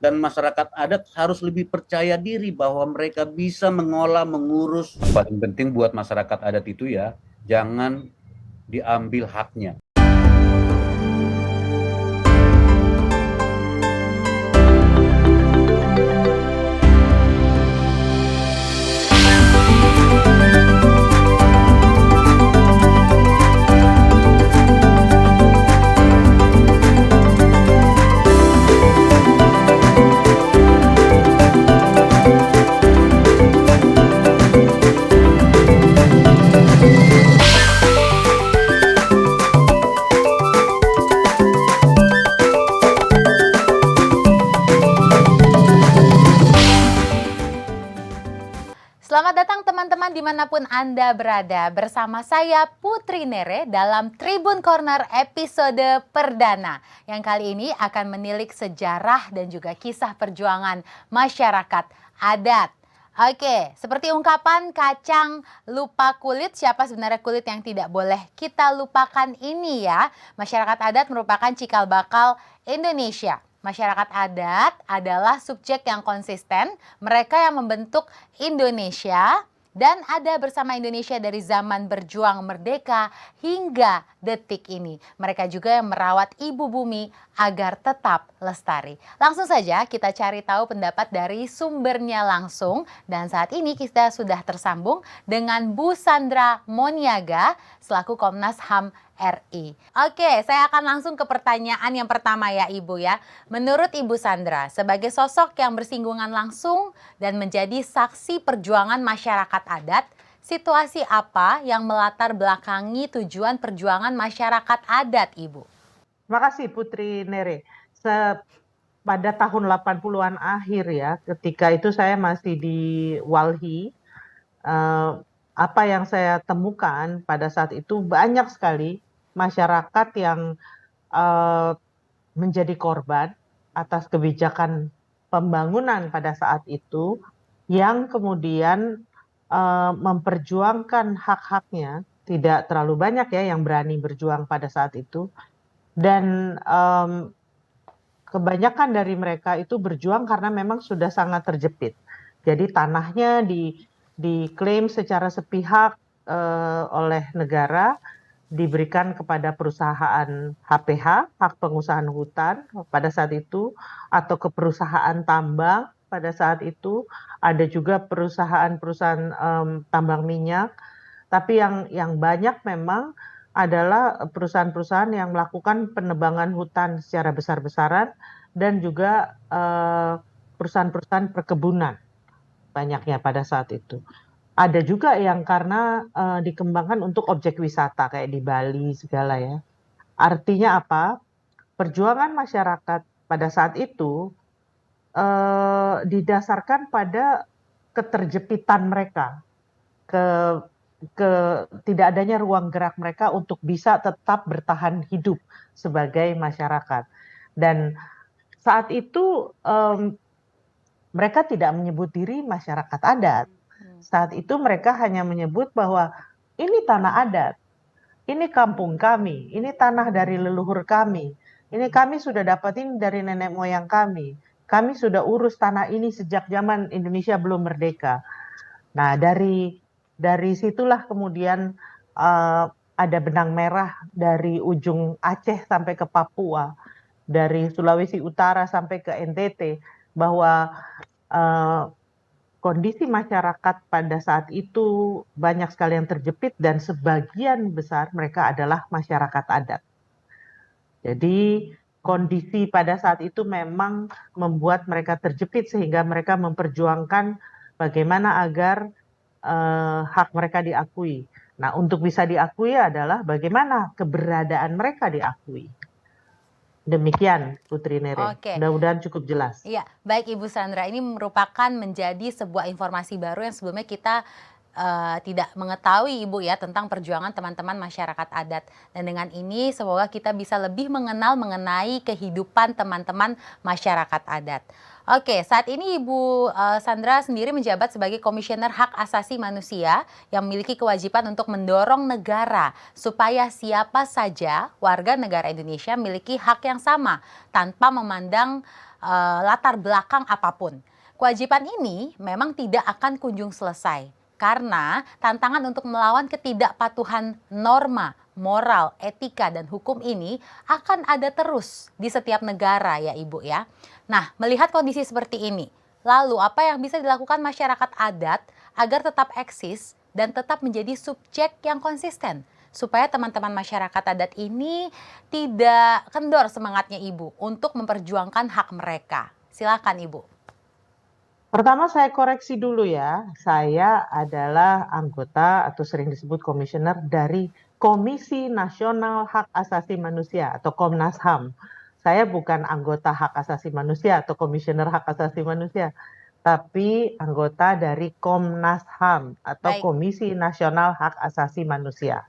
dan masyarakat adat harus lebih percaya diri bahwa mereka bisa mengolah, mengurus. Paling penting buat masyarakat adat itu ya, jangan diambil haknya. Selamat datang teman-teman dimanapun Anda berada. Bersama saya Putri Nere dalam Tribun Corner episode perdana. Yang kali ini akan menilik sejarah dan juga kisah perjuangan masyarakat adat. Oke, seperti ungkapan kacang lupa kulit, siapa sebenarnya kulit yang tidak boleh kita lupakan ini ya. Masyarakat adat merupakan cikal bakal Indonesia. Masyarakat adat adalah subjek yang konsisten, mereka yang membentuk Indonesia dan ada bersama Indonesia dari zaman berjuang merdeka hingga detik ini. Mereka juga yang merawat ibu bumi agar tetap lestari. Langsung saja kita cari tahu pendapat dari sumbernya langsung. Dan saat ini kita sudah tersambung dengan Bu Sandra Moniaga selaku Komnas HAM RI. Oke, saya akan langsung ke pertanyaan yang pertama ya Ibu ya. Menurut Ibu Sandra, sebagai sosok yang bersinggungan langsung dan menjadi saksi perjuangan masyarakat adat, situasi apa yang melatar belakangi tujuan perjuangan masyarakat adat Ibu? Terima kasih Putri Nere. Pada tahun 80-an akhir ya, ketika itu saya masih di Walhi, apa yang saya temukan pada saat itu banyak sekali masyarakat yang menjadi korban atas kebijakan pembangunan pada saat itu yang kemudian memperjuangkan hak-haknya. Tidak terlalu banyak ya yang berani berjuang pada saat itu, dan kebanyakan dari mereka itu berjuang karena memang sudah sangat terjepit. Jadi tanahnya diklaim secara sepihak oleh negara, diberikan kepada perusahaan HPH, hak pengusahaan hutan pada saat itu, atau ke perusahaan tambang pada saat itu. Ada juga perusahaan-perusahaan tambang minyak, tapi yang banyak memang adalah perusahaan-perusahaan yang melakukan penebangan hutan secara besar-besaran dan juga perusahaan-perusahaan perkebunan banyaknya pada saat itu. Ada juga yang karena dikembangkan untuk objek wisata kayak di Bali segala ya. Artinya apa? Perjuangan masyarakat pada saat itu didasarkan pada keterjepitan mereka, tidak adanya ruang gerak mereka untuk bisa tetap bertahan hidup sebagai masyarakat. Dan saat itu mereka tidak menyebut diri masyarakat adat. Saat itu mereka hanya menyebut bahwa ini tanah adat, ini kampung kami, ini tanah dari leluhur kami, ini kami sudah dapatin dari nenek moyang kami sudah urus tanah ini sejak zaman Indonesia belum merdeka. Nah, dari situlah kemudian ada benang merah dari ujung Aceh sampai ke Papua, dari Sulawesi Utara sampai ke NTT, bahwa kondisi masyarakat pada saat itu banyak sekali yang terjepit dan sebagian besar mereka adalah masyarakat adat. Jadi kondisi pada saat itu memang membuat mereka terjepit sehingga mereka memperjuangkan bagaimana agar hak mereka diakui. Nah, untuk bisa diakui adalah bagaimana keberadaan mereka diakui. Demikian Putri Nere. Oke. Mudah-mudahan cukup jelas. Iya, baik Ibu Sandra. Ini merupakan menjadi sebuah informasi baru yang sebelumnya kita tidak mengetahui Ibu ya tentang perjuangan teman-teman masyarakat adat. Dan dengan ini semoga kita bisa lebih mengenal mengenai kehidupan teman-teman masyarakat adat. Oke, saat ini Ibu Sandra sendiri menjabat sebagai Komisioner Hak Asasi Manusia yang memiliki kewajiban untuk mendorong negara supaya siapa saja warga negara Indonesia memiliki hak yang sama tanpa memandang latar belakang apapun. Kewajiban ini memang tidak akan kunjung selesai karena tantangan untuk melawan ketidakpatuhan norma, moral, etika, dan hukum ini akan ada terus di setiap negara ya Ibu ya. Nah, melihat kondisi seperti ini, lalu apa yang bisa dilakukan masyarakat adat agar tetap eksis dan tetap menjadi subjek yang konsisten? Supaya teman-teman masyarakat adat ini tidak kendor semangatnya Ibu untuk memperjuangkan hak mereka. Silakan Ibu. Pertama saya koreksi dulu ya, saya adalah anggota atau sering disebut komisioner dari Komisi Nasional Hak Asasi Manusia atau Komnas HAM. Saya bukan anggota hak asasi manusia atau komisioner hak asasi manusia, tapi anggota dari Komnas HAM atau Baik. Komisi Nasional Hak Asasi Manusia.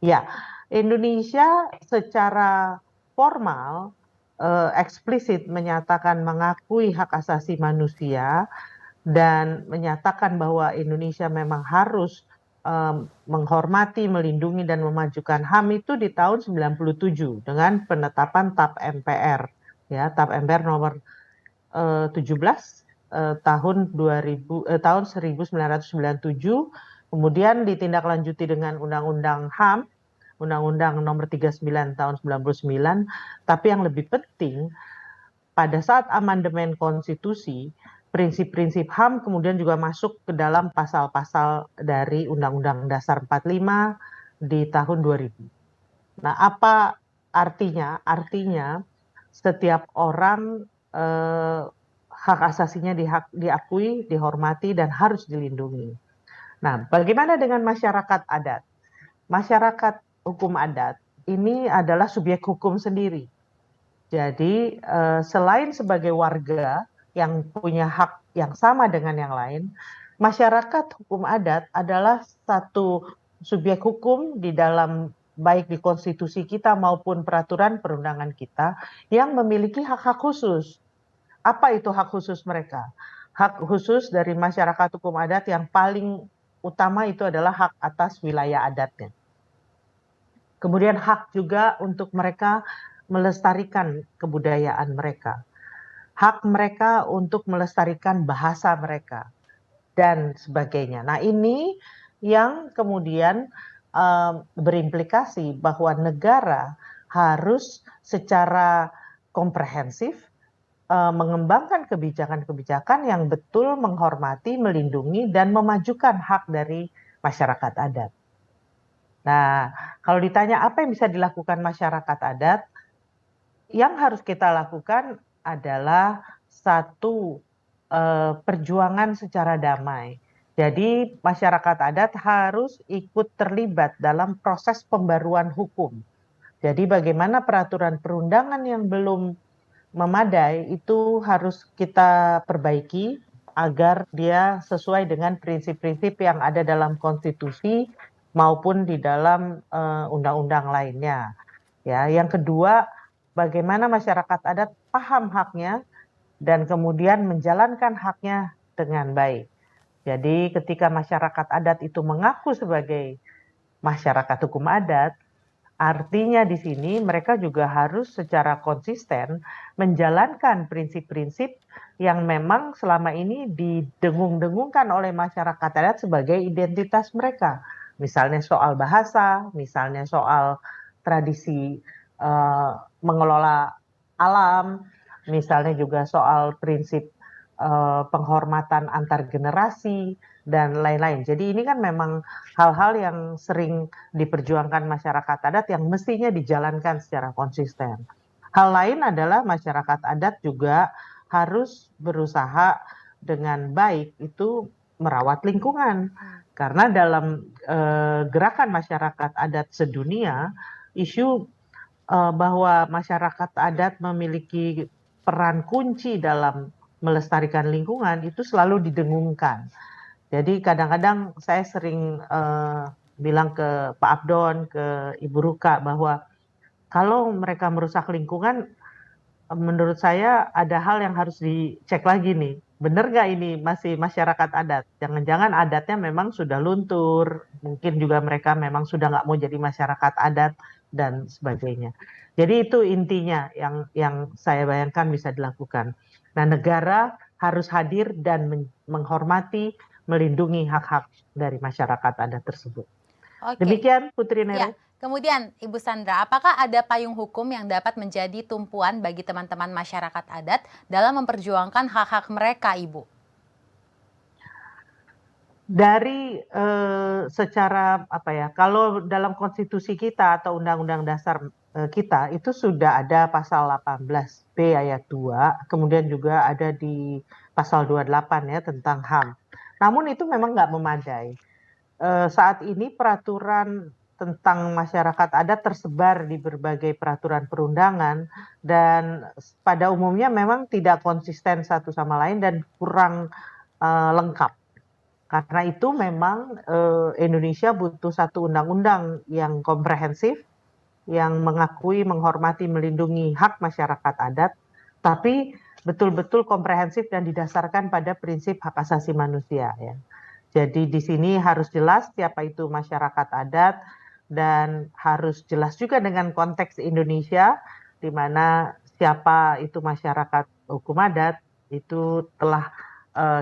Ya, Indonesia secara formal eksplisit menyatakan mengakui hak asasi manusia dan menyatakan bahwa Indonesia memang harus menghormati, melindungi dan memajukan HAM itu di tahun 97 dengan penetapan TAP MPR ya, TAP MPR nomor 17 tahun 1997, kemudian ditindaklanjuti dengan Undang-Undang HAM, Undang-Undang nomor 39 tahun 99, tapi yang lebih penting pada saat amandemen konstitusi, prinsip-prinsip HAM kemudian juga masuk ke dalam pasal-pasal dari Undang-Undang Dasar 45 di tahun 2000. Nah, apa artinya? Artinya setiap orang hak asasinya diakui, dihormati, dan harus dilindungi. Nah, bagaimana dengan masyarakat adat? Masyarakat hukum adat ini adalah subjek hukum sendiri. Jadi selain sebagai warga yang punya hak yang sama dengan yang lain, masyarakat hukum adat adalah satu subjek hukum di dalam baik di konstitusi kita maupun peraturan perundangan kita yang memiliki hak-hak khusus. Apa itu hak khusus mereka? Hak khusus dari masyarakat hukum adat yang paling utama itu adalah hak atas wilayah adatnya. Kemudian hak juga untuk mereka melestarikan kebudayaan mereka. Hak mereka untuk melestarikan bahasa mereka dan sebagainya. Nah, ini yang kemudian berimplikasi bahwa negara harus secara komprehensif mengembangkan kebijakan-kebijakan yang betul menghormati, melindungi, dan memajukan hak dari masyarakat adat. Nah, kalau ditanya apa yang bisa dilakukan masyarakat adat, yang harus kita lakukan adalah satu perjuangan secara damai. Jadi masyarakat adat harus ikut terlibat dalam proses pembaruan hukum. Jadi bagaimana peraturan perundangan yang belum memadai itu harus kita perbaiki agar dia sesuai dengan prinsip-prinsip yang ada dalam konstitusi maupun di dalam undang-undang lainnya. Ya, yang kedua, bagaimana masyarakat adat paham haknya dan kemudian menjalankan haknya dengan baik. Jadi ketika masyarakat adat itu mengaku sebagai masyarakat hukum adat, artinya di sini mereka juga harus secara konsisten menjalankan prinsip-prinsip yang memang selama ini didengung-dengungkan oleh masyarakat adat sebagai identitas mereka. Misalnya soal bahasa, misalnya soal tradisi mengelola alam, misalnya juga soal prinsip penghormatan antar generasi, dan lain-lain. Jadi ini kan memang hal-hal yang sering diperjuangkan masyarakat adat yang mestinya dijalankan secara konsisten. Hal lain adalah masyarakat adat juga harus berusaha dengan baik itu merawat lingkungan. Karena dalam gerakan masyarakat adat sedunia, isu bahwa masyarakat adat memiliki peran kunci dalam melestarikan lingkungan itu selalu didengungkan. Jadi kadang-kadang saya sering bilang ke Pak Abdon, ke Ibu Ruka bahwa kalau mereka merusak lingkungan, menurut saya ada hal yang harus dicek lagi nih. Benar nggak ini masih masyarakat adat? Jangan-jangan adatnya memang sudah luntur, mungkin juga mereka memang sudah nggak mau jadi masyarakat adat dan sebagainya. Jadi itu intinya yang saya bayangkan bisa dilakukan. Nah, negara harus hadir dan menghormati, melindungi hak-hak dari masyarakat adat tersebut. Oke. Demikian Putri Ya, Nere. kemudian Ibu Sandra, apakah ada payung hukum yang dapat menjadi tumpuan bagi teman-teman masyarakat adat dalam memperjuangkan hak-hak mereka, Ibu? Dari secara apa ya, kalau dalam konstitusi kita atau undang-undang dasar kita itu sudah ada pasal 18B ayat 2, kemudian juga ada di pasal 28 ya tentang HAM. Namun itu memang nggak memadai. Saat ini peraturan tentang masyarakat adat tersebar di berbagai peraturan perundangan dan pada umumnya memang tidak konsisten satu sama lain dan kurang lengkap. Karena itu memang Indonesia butuh satu undang-undang yang komprehensif, yang mengakui, menghormati, melindungi hak masyarakat adat, tapi betul-betul komprehensif dan didasarkan pada prinsip hak asasi manusia. Ya. Jadi di sini harus jelas siapa itu masyarakat adat dan harus jelas juga dengan konteks Indonesia, di mana siapa itu masyarakat hukum adat itu telah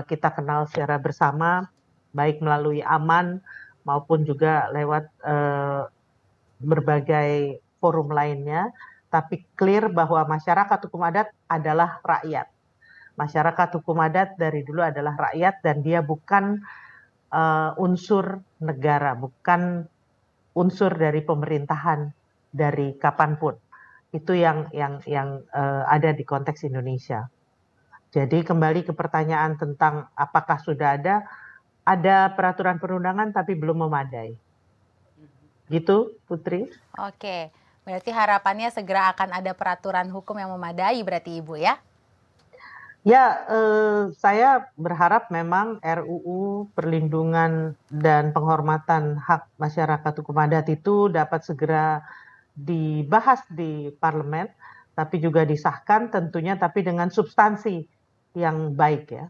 kita kenal secara bersama, baik melalui aman maupun juga lewat berbagai forum lainnya, tapi clear bahwa masyarakat hukum adat adalah rakyat. Masyarakat hukum adat dari dulu adalah rakyat dan dia bukan unsur negara, bukan unsur dari pemerintahan dari kapanpun. Itu yang ada di konteks Indonesia. Jadi kembali ke pertanyaan tentang apakah sudah ada peraturan perundangan tapi belum memadai. Gitu, Putri. Oke, berarti harapannya segera akan ada peraturan hukum yang memadai berarti Ibu ya? Ya, saya berharap memang RUU perlindungan dan penghormatan hak masyarakat hukum adat itu dapat segera dibahas di parlemen, tapi juga disahkan tentunya tapi dengan substansi yang baik ya,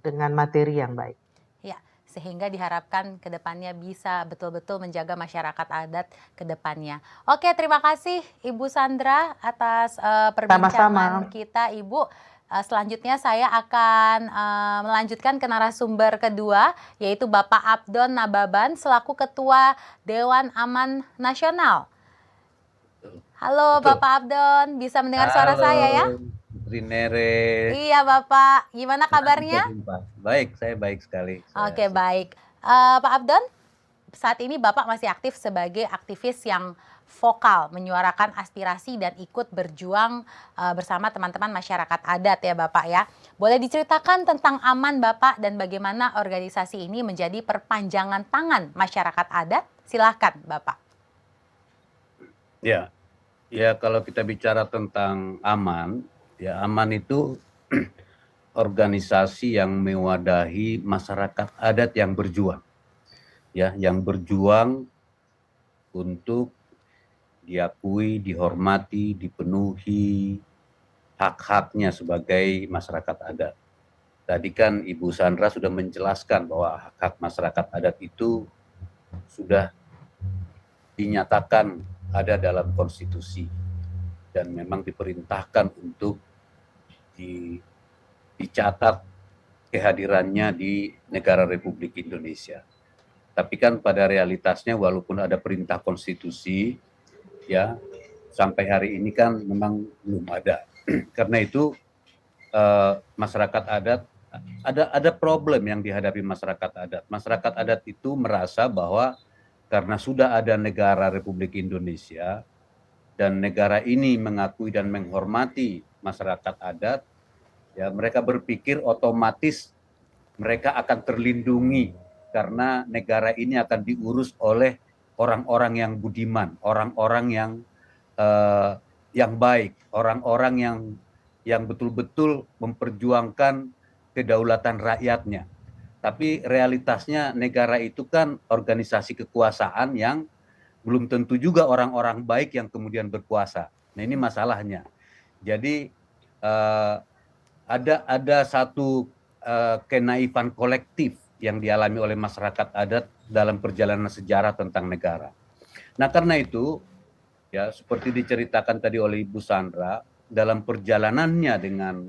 dengan materi yang baik. Ya, sehingga diharapkan ke depannya bisa betul-betul menjaga masyarakat adat ke depannya. Oke, terima kasih Ibu Sandra atas perbincangan kita, Ibu. Selanjutnya saya akan melanjutkan ke narasumber kedua, yaitu Bapak Abdon Nababan selaku Ketua Dewan Aman Nasional. Halo betul. Bapak Abdon, bisa mendengar suara saya ya? Putri Nere. Iya Bapak, gimana kabarnya? Baik, saya baik sekali. Oke, baik. Pak Abdon, saat ini Bapak masih aktif sebagai aktivis yang vokal, menyuarakan aspirasi dan ikut berjuang bersama teman-teman masyarakat adat ya Bapak ya. Boleh diceritakan tentang Aman Bapak dan bagaimana organisasi ini menjadi perpanjangan tangan masyarakat adat? Silahkan Bapak. Ya kalau kita bicara tentang Aman, ya Aman itu organisasi yang mewadahi masyarakat adat yang berjuang. Ya, yang berjuang untuk diakui, dihormati, dipenuhi hak-haknya sebagai masyarakat adat. Tadi kan Ibu Sandra sudah menjelaskan bahwa hak-hak masyarakat adat itu sudah dinyatakan ada dalam konstitusi dan memang diperintahkan untuk dicatat kehadirannya di negara Republik Indonesia. Tapi kan pada realitasnya walaupun ada perintah konstitusi, ya sampai hari ini kan memang belum ada. Karena itu masyarakat adat ada problem yang dihadapi masyarakat adat. Masyarakat adat itu merasa bahwa karena sudah ada negara Republik Indonesia dan negara ini mengakui dan menghormati masyarakat adat, ya mereka berpikir otomatis mereka akan terlindungi karena negara ini akan diurus oleh orang-orang yang budiman, orang-orang yang baik, orang-orang yang betul-betul memperjuangkan kedaulatan rakyatnya. Tapi realitasnya negara itu kan organisasi kekuasaan yang belum tentu juga orang-orang baik yang kemudian berkuasa. Nah ini masalahnya. Jadi ada satu kenaifan kolektif yang dialami oleh masyarakat adat dalam perjalanan sejarah tentang negara. Nah karena itu Ya, seperti diceritakan tadi oleh Ibu Sandra, dalam perjalanannya dengan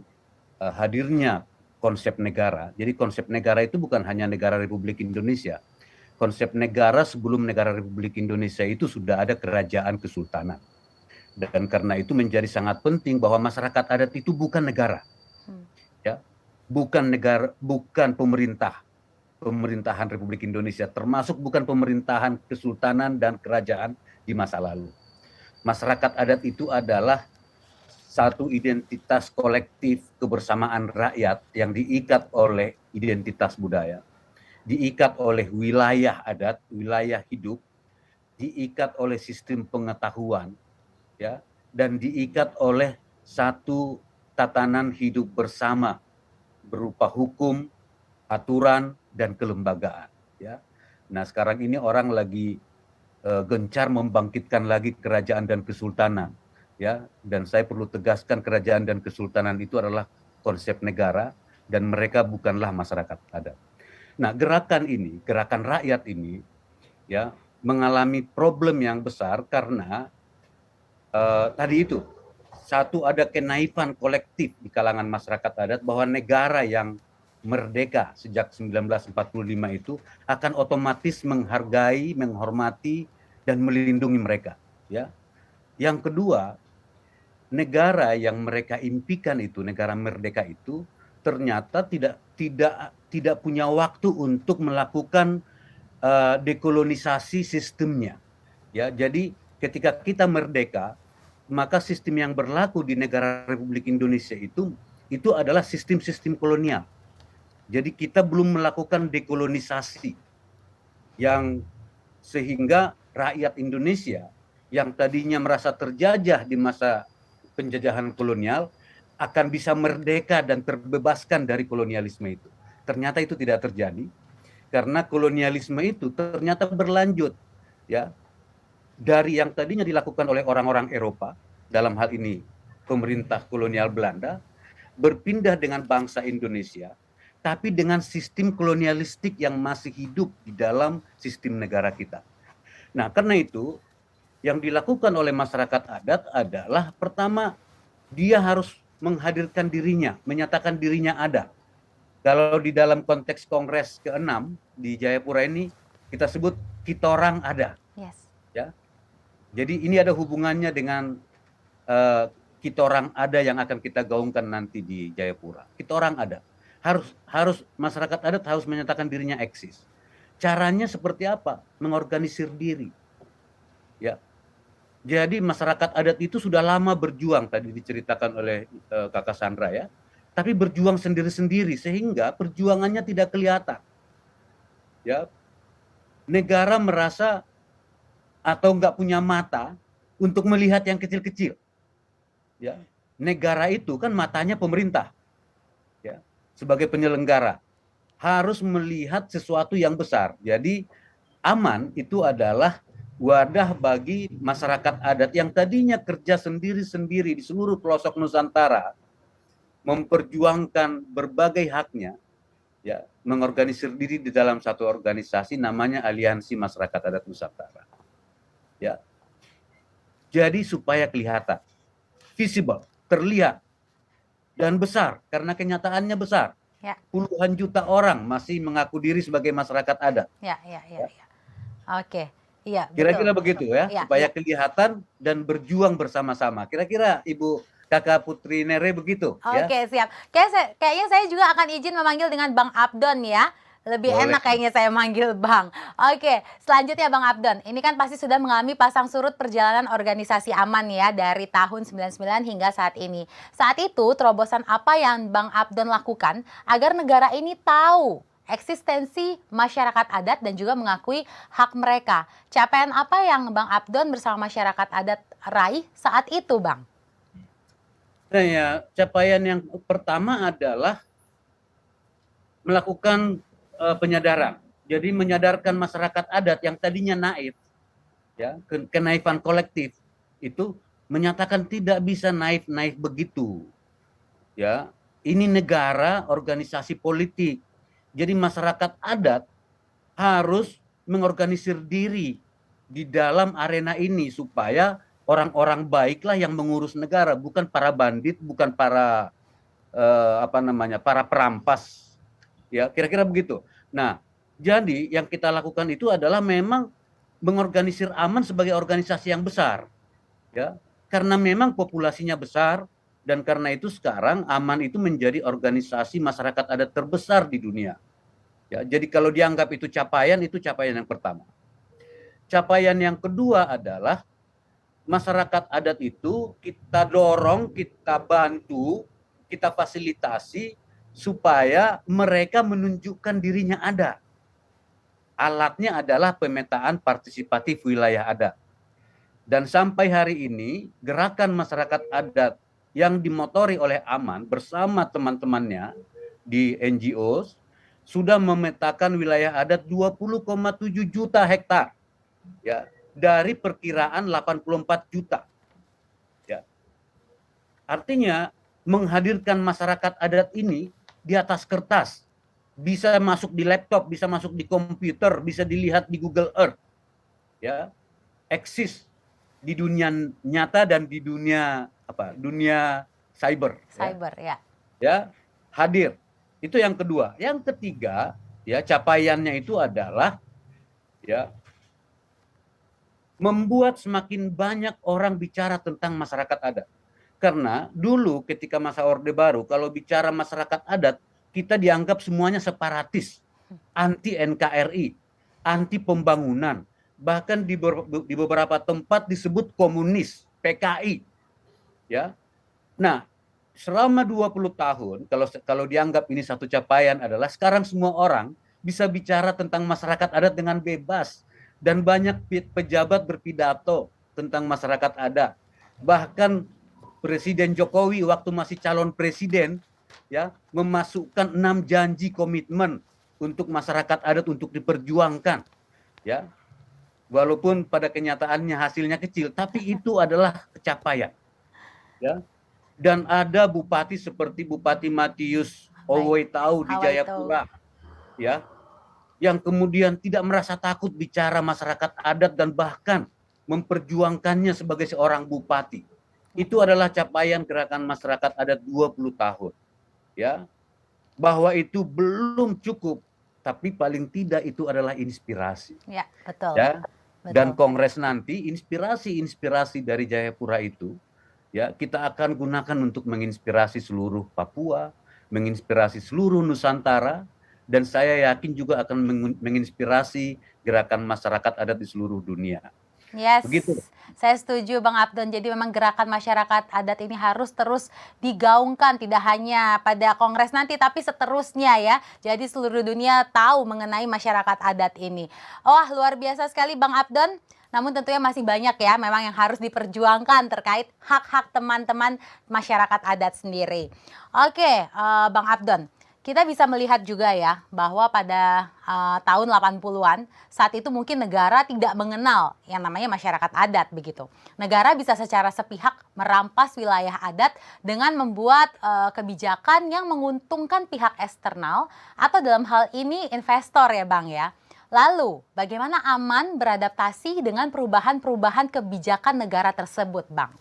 hadirnya konsep negara. Jadi konsep negara itu bukan hanya negara Republik Indonesia. Konsep negara sebelum negara Republik Indonesia itu sudah ada kerajaan kesultanan. Dan karena itu menjadi sangat penting bahwa masyarakat adat itu bukan negara. Ya, bukan negara, bukan pemerintahan Republik Indonesia, termasuk bukan pemerintahan kesultanan dan kerajaan di masa lalu. Masyarakat adat itu adalah satu identitas kolektif kebersamaan rakyat yang diikat oleh identitas budaya, diikat oleh wilayah adat, wilayah hidup, diikat oleh sistem pengetahuan, ya, dan diikat oleh satu tatanan hidup bersama berupa hukum, aturan, dan kelembagaan. Ya. Nah, sekarang ini orang lagi gencar membangkitkan lagi kerajaan dan kesultanan, ya. Dan saya perlu tegaskan kerajaan dan kesultanan itu adalah konsep negara dan mereka bukanlah masyarakat adat. Nah, gerakan ini, gerakan rakyat ini, ya, mengalami problem yang besar karena tadi itu satu ada kenaifan kolektif di kalangan masyarakat adat bahwa negara yang merdeka sejak 1945 itu akan otomatis menghargai, menghormati, dan melindungi mereka. Ya. Yang kedua, negara yang mereka impikan itu, negara merdeka itu, ternyata tidak punya waktu untuk melakukan dekolonisasi sistemnya. Ya, jadi ketika kita merdeka, maka sistem yang berlaku di negara Republik Indonesia itu adalah sistem-sistem kolonial. Jadi kita belum melakukan dekolonisasi yang sehingga rakyat Indonesia yang tadinya merasa terjajah di masa penjajahan kolonial akan bisa merdeka dan terbebaskan dari kolonialisme itu. Ternyata itu tidak terjadi karena kolonialisme itu ternyata berlanjut, ya, dari yang tadinya dilakukan oleh orang-orang Eropa, dalam hal ini pemerintah kolonial Belanda, berpindah dengan bangsa Indonesia, tapi dengan sistem kolonialistik yang masih hidup di dalam sistem negara kita. Nah, karena itu yang dilakukan oleh masyarakat adat adalah pertama, dia harus menghadirkan dirinya, menyatakan dirinya ada. Kalau di dalam konteks Kongres ke-6 di Jayapura ini, kita sebut kita orang ada. Yes. Ya. Jadi ini ada hubungannya dengan kita orang ada yang akan kita gaungkan nanti di Jayapura. Kita orang ada. Harus masyarakat adat harus menyatakan dirinya eksis. Caranya seperti apa? Mengorganisir diri. Ya. Jadi masyarakat adat itu sudah lama berjuang, tadi diceritakan oleh Kakak Sandra, ya. Tapi berjuang sendiri-sendiri sehingga perjuangannya tidak kelihatan. Ya. Negara merasa atau nggak punya mata untuk melihat yang kecil-kecil. Ya. Negara itu kan matanya pemerintah. Ya. Sebagai penyelenggara harus melihat sesuatu yang besar. Jadi aman itu adalah wadah bagi masyarakat adat yang tadinya kerja sendiri-sendiri di seluruh pelosok Nusantara, memperjuangkan berbagai haknya, ya, mengorganisir diri di dalam satu organisasi namanya Aliansi Masyarakat Adat Nusantara. Ya. Jadi supaya kelihatan, visible, terlihat, dan besar, karena kenyataannya besar. Ya. Puluhan juta orang masih mengaku diri sebagai masyarakat adat. Ya. Oke, iya. Kira-kira begitu ya, Ya, supaya kelihatan dan berjuang bersama-sama. Kira-kira Ibu Kakak Putri Nere begitu. Oke, Ya? siap. Kayaknya saya juga akan izin memanggil dengan Bang Abdon ya. Lebih Boleh. enak kayaknya saya manggil Bang. Oke, selanjutnya Bang Abdon. Ini kan pasti sudah mengalami pasang surut perjalanan organisasi aman ya dari tahun 99 hingga saat ini. Saat itu terobosan apa yang Bang Abdon lakukan agar negara ini tahu eksistensi masyarakat adat dan juga mengakui hak mereka? Capaian apa yang Bang Abdon bersama masyarakat adat raih saat itu, Bang? Nah, ya, capaian yang pertama adalah melakukan penyadaran. Jadi menyadarkan masyarakat adat yang tadinya naif, ya, kenaifan kolektif itu menyatakan tidak bisa naif-naif begitu. Ya, ini negara, organisasi politik. Jadi masyarakat adat harus mengorganisir diri di dalam arena ini supaya orang-orang baiklah yang mengurus negara, bukan para bandit, bukan para para perampas, ya kira-kira begitu. Nah, jadi yang kita lakukan itu adalah memang mengorganisir Aman sebagai organisasi yang besar, ya, karena memang populasinya besar dan karena itu sekarang Aman itu menjadi organisasi masyarakat adat terbesar di dunia. Ya, jadi kalau dianggap itu capaian yang pertama. Capaian yang kedua adalah masyarakat adat itu kita dorong, kita bantu, kita fasilitasi supaya mereka menunjukkan dirinya ada. Alatnya adalah pemetaan partisipatif wilayah adat. Dan sampai hari ini gerakan masyarakat adat yang dimotori oleh Aman bersama teman-temannya di NGO sudah memetakan wilayah adat 20,7 juta hektar, ya, dari perkiraan 84 juta. Ya. Artinya menghadirkan masyarakat adat ini di atas kertas, bisa masuk di laptop, bisa masuk di komputer, bisa dilihat di Google Earth, ya, eksis di dunia nyata dan di dunia dunia cyber. Cyber, ya. Ya, hadir. Itu yang kedua. Yang ketiga, ya, capaiannya itu adalah, ya, membuat semakin banyak orang bicara tentang masyarakat adat. Karena dulu ketika masa Orde Baru, kalau bicara masyarakat adat, kita dianggap semuanya separatis, anti NKRI, anti pembangunan, bahkan di beberapa tempat disebut komunis, PKI. Ya. Nah, selama 20 tahun, kalau dianggap ini satu capaian adalah sekarang semua orang bisa bicara tentang masyarakat adat dengan bebas. Dan banyak pejabat berpidato tentang masyarakat adat. Bahkan Presiden Jokowi waktu masih calon presiden, ya, memasukkan 6 janji komitmen untuk masyarakat adat untuk diperjuangkan, ya. Walaupun pada kenyataannya hasilnya kecil, tapi itu adalah pencapaian, ya. Dan ada bupati seperti Bupati Matius Owoitau di Jayapura, ya, yang kemudian tidak merasa takut bicara masyarakat adat dan bahkan memperjuangkannya sebagai seorang bupati. Itu adalah capaian gerakan masyarakat adat 20 tahun. Ya. Bahwa itu belum cukup, tapi paling tidak itu adalah inspirasi. Ya, betul. Ya. Betul. Dan kongres nanti inspirasi dari Jayapura itu, ya, kita akan gunakan untuk menginspirasi seluruh Papua, menginspirasi seluruh Nusantara, dan saya yakin juga akan menginspirasi gerakan masyarakat adat di seluruh dunia. Yes, begitu. Saya setuju Bang Abdon. Jadi memang gerakan masyarakat adat ini harus terus digaungkan, tidak hanya pada kongres nanti, tapi seterusnya ya. Jadi seluruh dunia tahu mengenai masyarakat adat ini. Wah, luar biasa sekali Bang Abdon. Namun tentunya masih banyak ya memang yang harus diperjuangkan terkait hak-hak teman-teman masyarakat adat sendiri. Oke, Bang Abdon. Kita bisa melihat juga ya bahwa pada tahun 80-an saat itu mungkin negara tidak mengenal yang namanya masyarakat adat begitu. Negara bisa secara sepihak merampas wilayah adat dengan membuat kebijakan yang menguntungkan pihak eksternal atau dalam hal ini investor ya Bang ya. Lalu bagaimana Aman beradaptasi dengan perubahan-perubahan kebijakan negara tersebut Bang?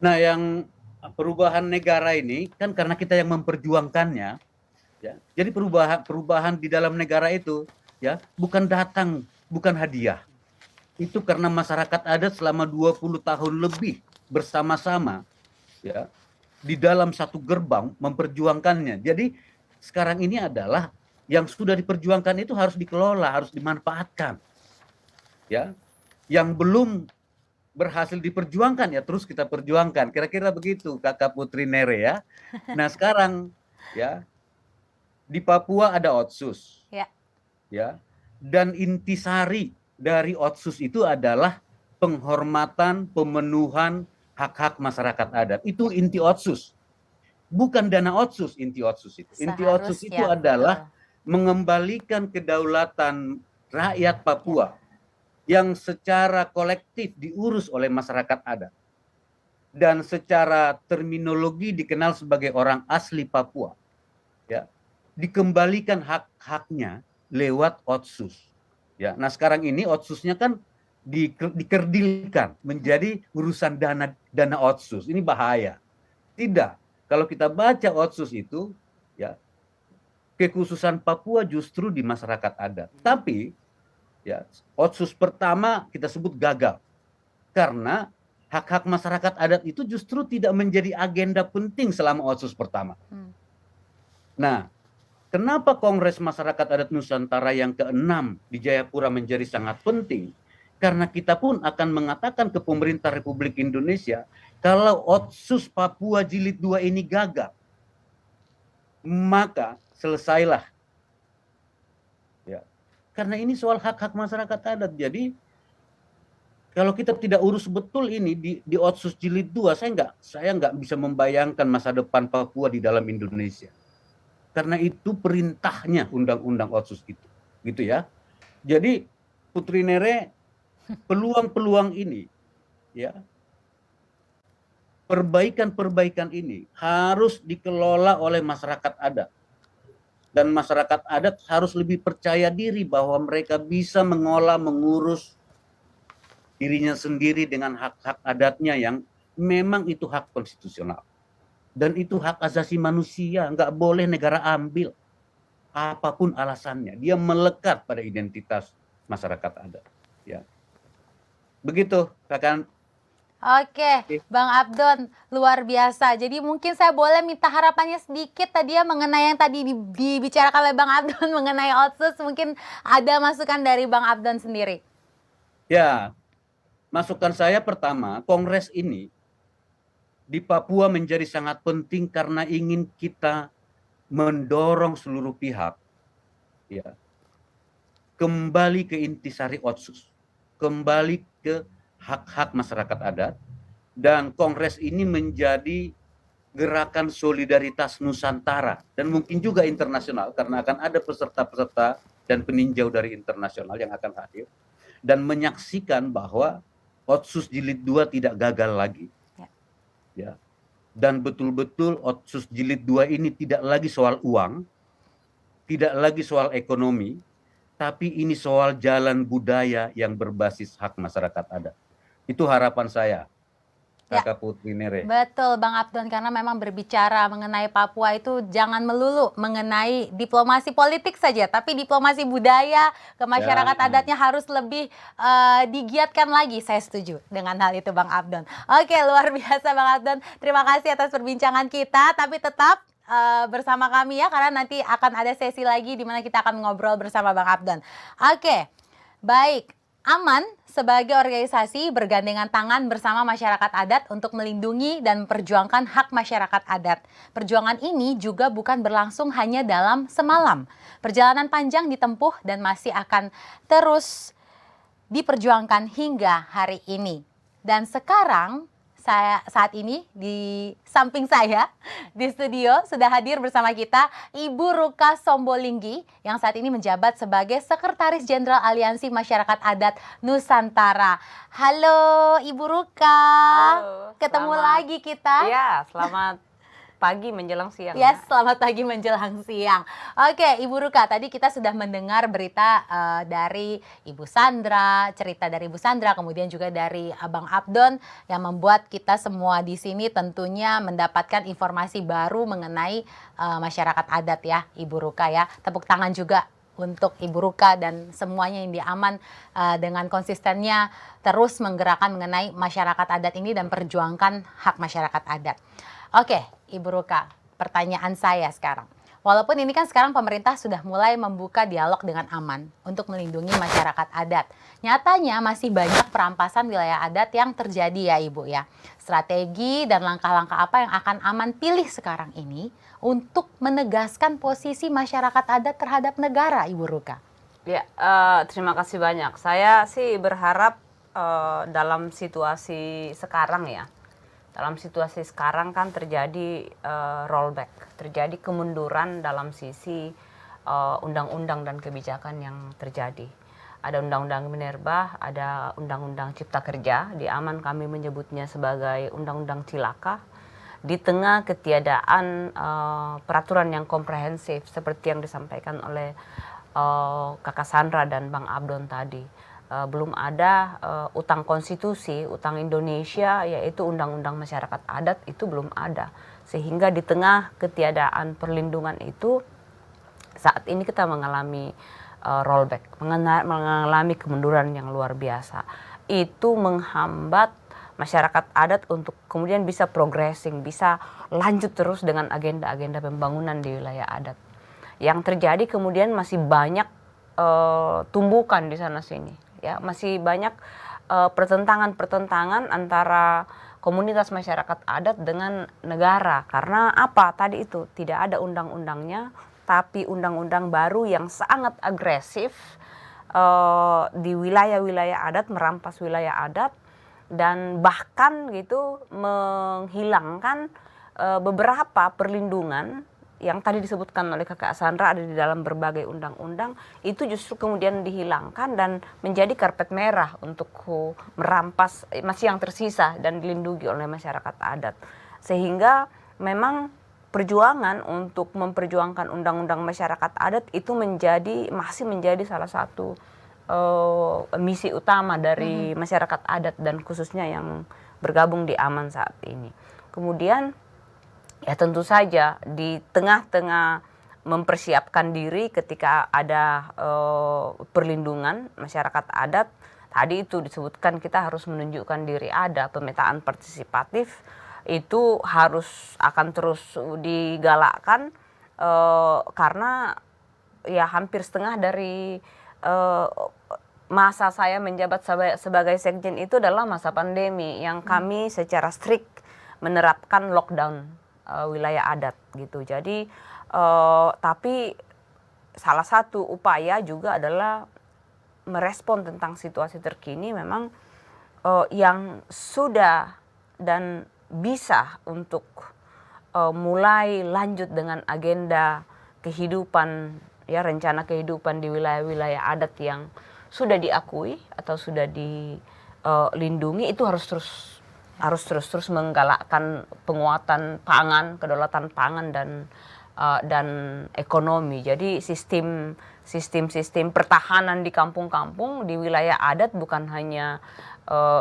Nah, yang perubahan negara ini kan karena kita yang memperjuangkannya, ya. Jadi perubahan di dalam negara itu, ya, bukan datang, bukan hadiah. Itu karena masyarakat adat selama 20 tahun lebih bersama-sama, ya, di dalam satu gerbang memperjuangkannya. Jadi sekarang ini adalah yang sudah diperjuangkan itu harus dikelola, harus dimanfaatkan. Ya. Yang belum berhasil diperjuangkan ya terus kita perjuangkan. Kira-kira begitu Kakak Putri Nere ya. Nah, sekarang ya di Papua ada Otsus. Ya. Ya. Dan intisari dari Otsus itu adalah penghormatan, pemenuhan hak-hak masyarakat adat. Itu inti Otsus. Bukan dana Otsus inti Otsus itu. Inti Otsus itu adalah mengembalikan kedaulatan rakyat Papua yang secara kolektif diurus oleh masyarakat adat dan secara terminologi dikenal sebagai orang asli Papua, ya, dikembalikan hak-haknya lewat Otsus. Ya, nah sekarang ini Otsusnya kan dikerdilkan menjadi urusan dana otsus. Ini bahaya. Tidak. Kalau kita baca otsus itu, ya, kekhususan Papua justru di masyarakat adat. Tapi ya, otsus pertama kita sebut gagal karena hak-hak masyarakat adat itu justru tidak menjadi agenda penting selama otsus pertama. Nah, kenapa Kongres Masyarakat Adat Nusantara yang ke-6 di Jayapura menjadi sangat penting? Karena kita pun akan mengatakan ke pemerintah Republik Indonesia, kalau otsus Papua Jilid 2 ini gagal, maka selesailah. Ya. Karena ini soal hak-hak masyarakat adat. Jadi kalau kita tidak urus betul ini di otsus Jilid 2, saya nggak bisa membayangkan masa depan Papua di dalam Indonesia. Karena itu perintahnya undang-undang otsus itu, gitu ya. Jadi Putri Nere, peluang-peluang ini, ya, perbaikan-perbaikan ini harus dikelola oleh masyarakat adat. Dan masyarakat adat harus lebih percaya diri bahwa mereka bisa mengolah, mengurus dirinya sendiri dengan hak-hak adatnya yang memang itu hak konstitusional. Dan itu hak asasi manusia, nggak boleh negara ambil. Apapun alasannya, dia melekat pada identitas masyarakat adat. Ya. Begitu, Kakak. Oke, Bang Abdon, luar biasa. Jadi mungkin saya boleh minta harapannya sedikit tadi ya mengenai yang tadi dibicarakan oleh Bang Abdon mengenai otsus. Mungkin ada masukan dari Bang Abdon sendiri. Ya, masukan saya pertama, Kongres ini di Papua menjadi sangat penting karena ingin kita mendorong seluruh pihak, ya, kembali ke intisari otsus, kembali ke hak-hak masyarakat adat, dan Kongres ini menjadi gerakan solidaritas Nusantara dan mungkin juga internasional karena akan ada peserta-peserta dan peninjau dari internasional yang akan hadir dan menyaksikan bahwa otsus Jilid 2 tidak gagal lagi. Ya. Dan betul-betul otsus Jilid 2 ini tidak lagi soal uang, tidak lagi soal ekonomi, tapi ini soal jalan budaya yang berbasis hak masyarakat adat. Itu harapan saya, Kakak Putri Nere. Betul Bang Abdon, karena memang berbicara mengenai Papua itu jangan melulu mengenai diplomasi politik saja, tapi diplomasi budaya ke masyarakat adatnya harus lebih digiatkan lagi. Saya setuju dengan hal itu Bang Abdon. Oke, luar biasa Bang Abdon. Terima kasih atas perbincangan kita, tapi tetap bersama kami ya, karena nanti akan ada sesi lagi di mana kita akan ngobrol bersama Bang Abdon. Oke, baik. Aman sebagai organisasi bergandengan tangan bersama masyarakat adat untuk melindungi dan memperjuangkan hak masyarakat adat. Perjuangan ini juga bukan berlangsung hanya dalam semalam. Perjalanan panjang ditempuh dan masih akan terus diperjuangkan hingga hari ini. Dan sekarang saat ini di samping saya di studio sudah hadir bersama kita Ibu Ruka Sombolinggi yang saat ini menjabat sebagai Sekretaris Jenderal Aliansi Masyarakat Adat Nusantara. Halo Ibu Ruka. Halo, ketemu lagi kita. Ya, selamat pagi menjelang siang. Yes, selamat pagi menjelang siang. Oke, Ibu Ruka, tadi kita sudah mendengar berita dari Ibu Sandra, cerita dari Ibu Sandra, kemudian juga dari Abang Abdon yang membuat kita semua di sini tentunya mendapatkan informasi baru mengenai masyarakat adat ya, Ibu Ruka ya. Tepuk tangan juga untuk Ibu Ruka dan semuanya yang diaman dengan konsistennya terus menggerakkan mengenai masyarakat adat ini dan perjuangkan hak masyarakat adat. Oke, Ibu Ruka, pertanyaan saya sekarang. Walaupun ini kan sekarang pemerintah sudah mulai membuka dialog dengan aman untuk melindungi masyarakat adat. Nyatanya masih banyak perampasan wilayah adat yang terjadi ya Ibu ya. Strategi dan langkah-langkah apa yang akan aman pilih sekarang ini untuk menegaskan posisi masyarakat adat terhadap negara, Ibu Ruka? Ya, terima kasih banyak. Saya sih berharap dalam situasi sekarang ya. Dalam situasi sekarang kan terjadi rollback, terjadi kemunduran dalam sisi undang-undang dan kebijakan yang terjadi. Ada undang-undang Minerba, ada undang-undang Cipta Kerja, di Aman kami menyebutnya sebagai undang-undang cilaka. Di tengah ketiadaan peraturan yang komprehensif seperti yang disampaikan oleh Kakak Sandra dan Bang Abdon tadi. belum ada utang konstitusi, utang Indonesia yaitu Undang-Undang Masyarakat Adat itu belum ada. Sehingga di tengah ketiadaan perlindungan itu saat ini kita mengalami rollback, mengalami kemunduran yang luar biasa. Itu menghambat masyarakat adat untuk kemudian bisa progressing, bisa lanjut terus dengan agenda-agenda pembangunan di wilayah adat. Yang terjadi kemudian masih banyak tumbukan di sana sini, ya masih banyak pertentangan antara komunitas masyarakat adat dengan negara. Karena apa? Tadi itu tidak ada undang-undangnya, tapi undang-undang baru yang sangat agresif di wilayah-wilayah adat, merampas wilayah adat dan bahkan gitu menghilangkan beberapa perlindungan yang tadi disebutkan oleh Kakak Sandra ada di dalam berbagai undang-undang, itu justru kemudian dihilangkan dan menjadi karpet merah untuk merampas masih yang tersisa dan dilindungi oleh masyarakat adat. Sehingga memang perjuangan untuk memperjuangkan undang-undang masyarakat adat itu masih menjadi salah satu misi utama dari masyarakat adat dan khususnya yang bergabung di AMAN saat ini. Kemudian ya tentu saja di tengah-tengah mempersiapkan diri ketika ada perlindungan masyarakat adat, tadi itu disebutkan kita harus menunjukkan diri ada, pemetaan partisipatif itu akan terus digalakkan karena ya hampir setengah dari masa saya menjabat sebagai sekjen itu adalah masa pandemi yang kami secara strict menerapkan lockdown wilayah adat gitu. Jadi tapi salah satu upaya juga adalah merespon tentang situasi terkini memang yang sudah dan bisa untuk mulai lanjut dengan agenda kehidupan ya rencana kehidupan di wilayah-wilayah adat yang sudah diakui atau sudah dilindungi itu harus terus menggalakkan penguatan pangan, kedaulatan pangan dan ekonomi. Jadi sistem pertahanan di kampung-kampung di wilayah adat bukan hanya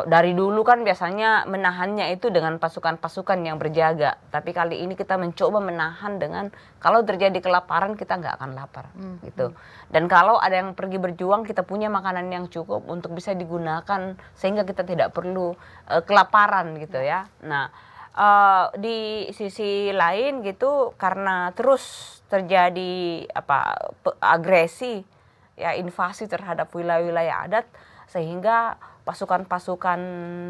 dari dulu kan biasanya menahannya itu dengan pasukan-pasukan yang berjaga. Tapi kali ini kita mencoba menahan dengan kalau terjadi kelaparan kita nggak akan lapar gitu. Dan kalau ada yang pergi berjuang kita punya makanan yang cukup untuk bisa digunakan sehingga kita tidak perlu kelaparan gitu ya. Nah di sisi lain gitu karena terus terjadi agresi ya invasi terhadap wilayah-wilayah adat sehingga pasukan-pasukan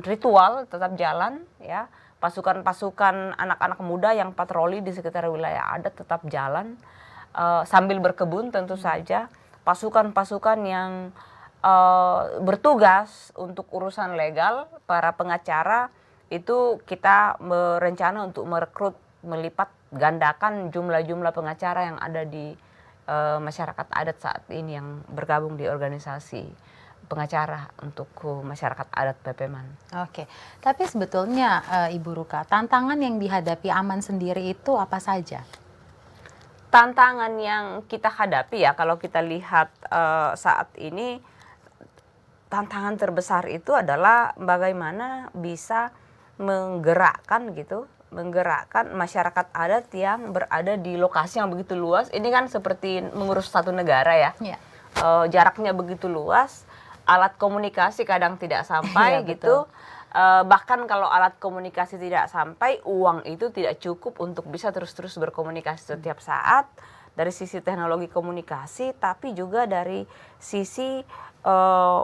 ritual tetap jalan ya, pasukan-pasukan anak-anak muda yang patroli di sekitar wilayah adat tetap jalan sambil berkebun tentu saja, pasukan-pasukan yang bertugas untuk urusan legal, para pengacara itu kita berencana untuk merekrut melipat gandakan jumlah-jumlah pengacara yang ada di masyarakat adat saat ini yang bergabung di organisasi pengacara untuk masyarakat adat Pepeman. Oke, tapi sebetulnya Ibu Ruka, tantangan yang dihadapi AMAN sendiri itu apa saja? Tantangan yang kita hadapi ya kalau kita lihat saat ini, tantangan terbesar itu adalah bagaimana bisa menggerakkan masyarakat adat yang berada di lokasi yang begitu luas. Ini kan seperti mengurus satu negara ya. Jaraknya begitu luas. Alat komunikasi kadang tidak sampai gitu. Bahkan kalau alat komunikasi tidak sampai, uang itu tidak cukup untuk bisa terus-terus berkomunikasi setiap saat. Dari sisi teknologi komunikasi, tapi juga dari sisi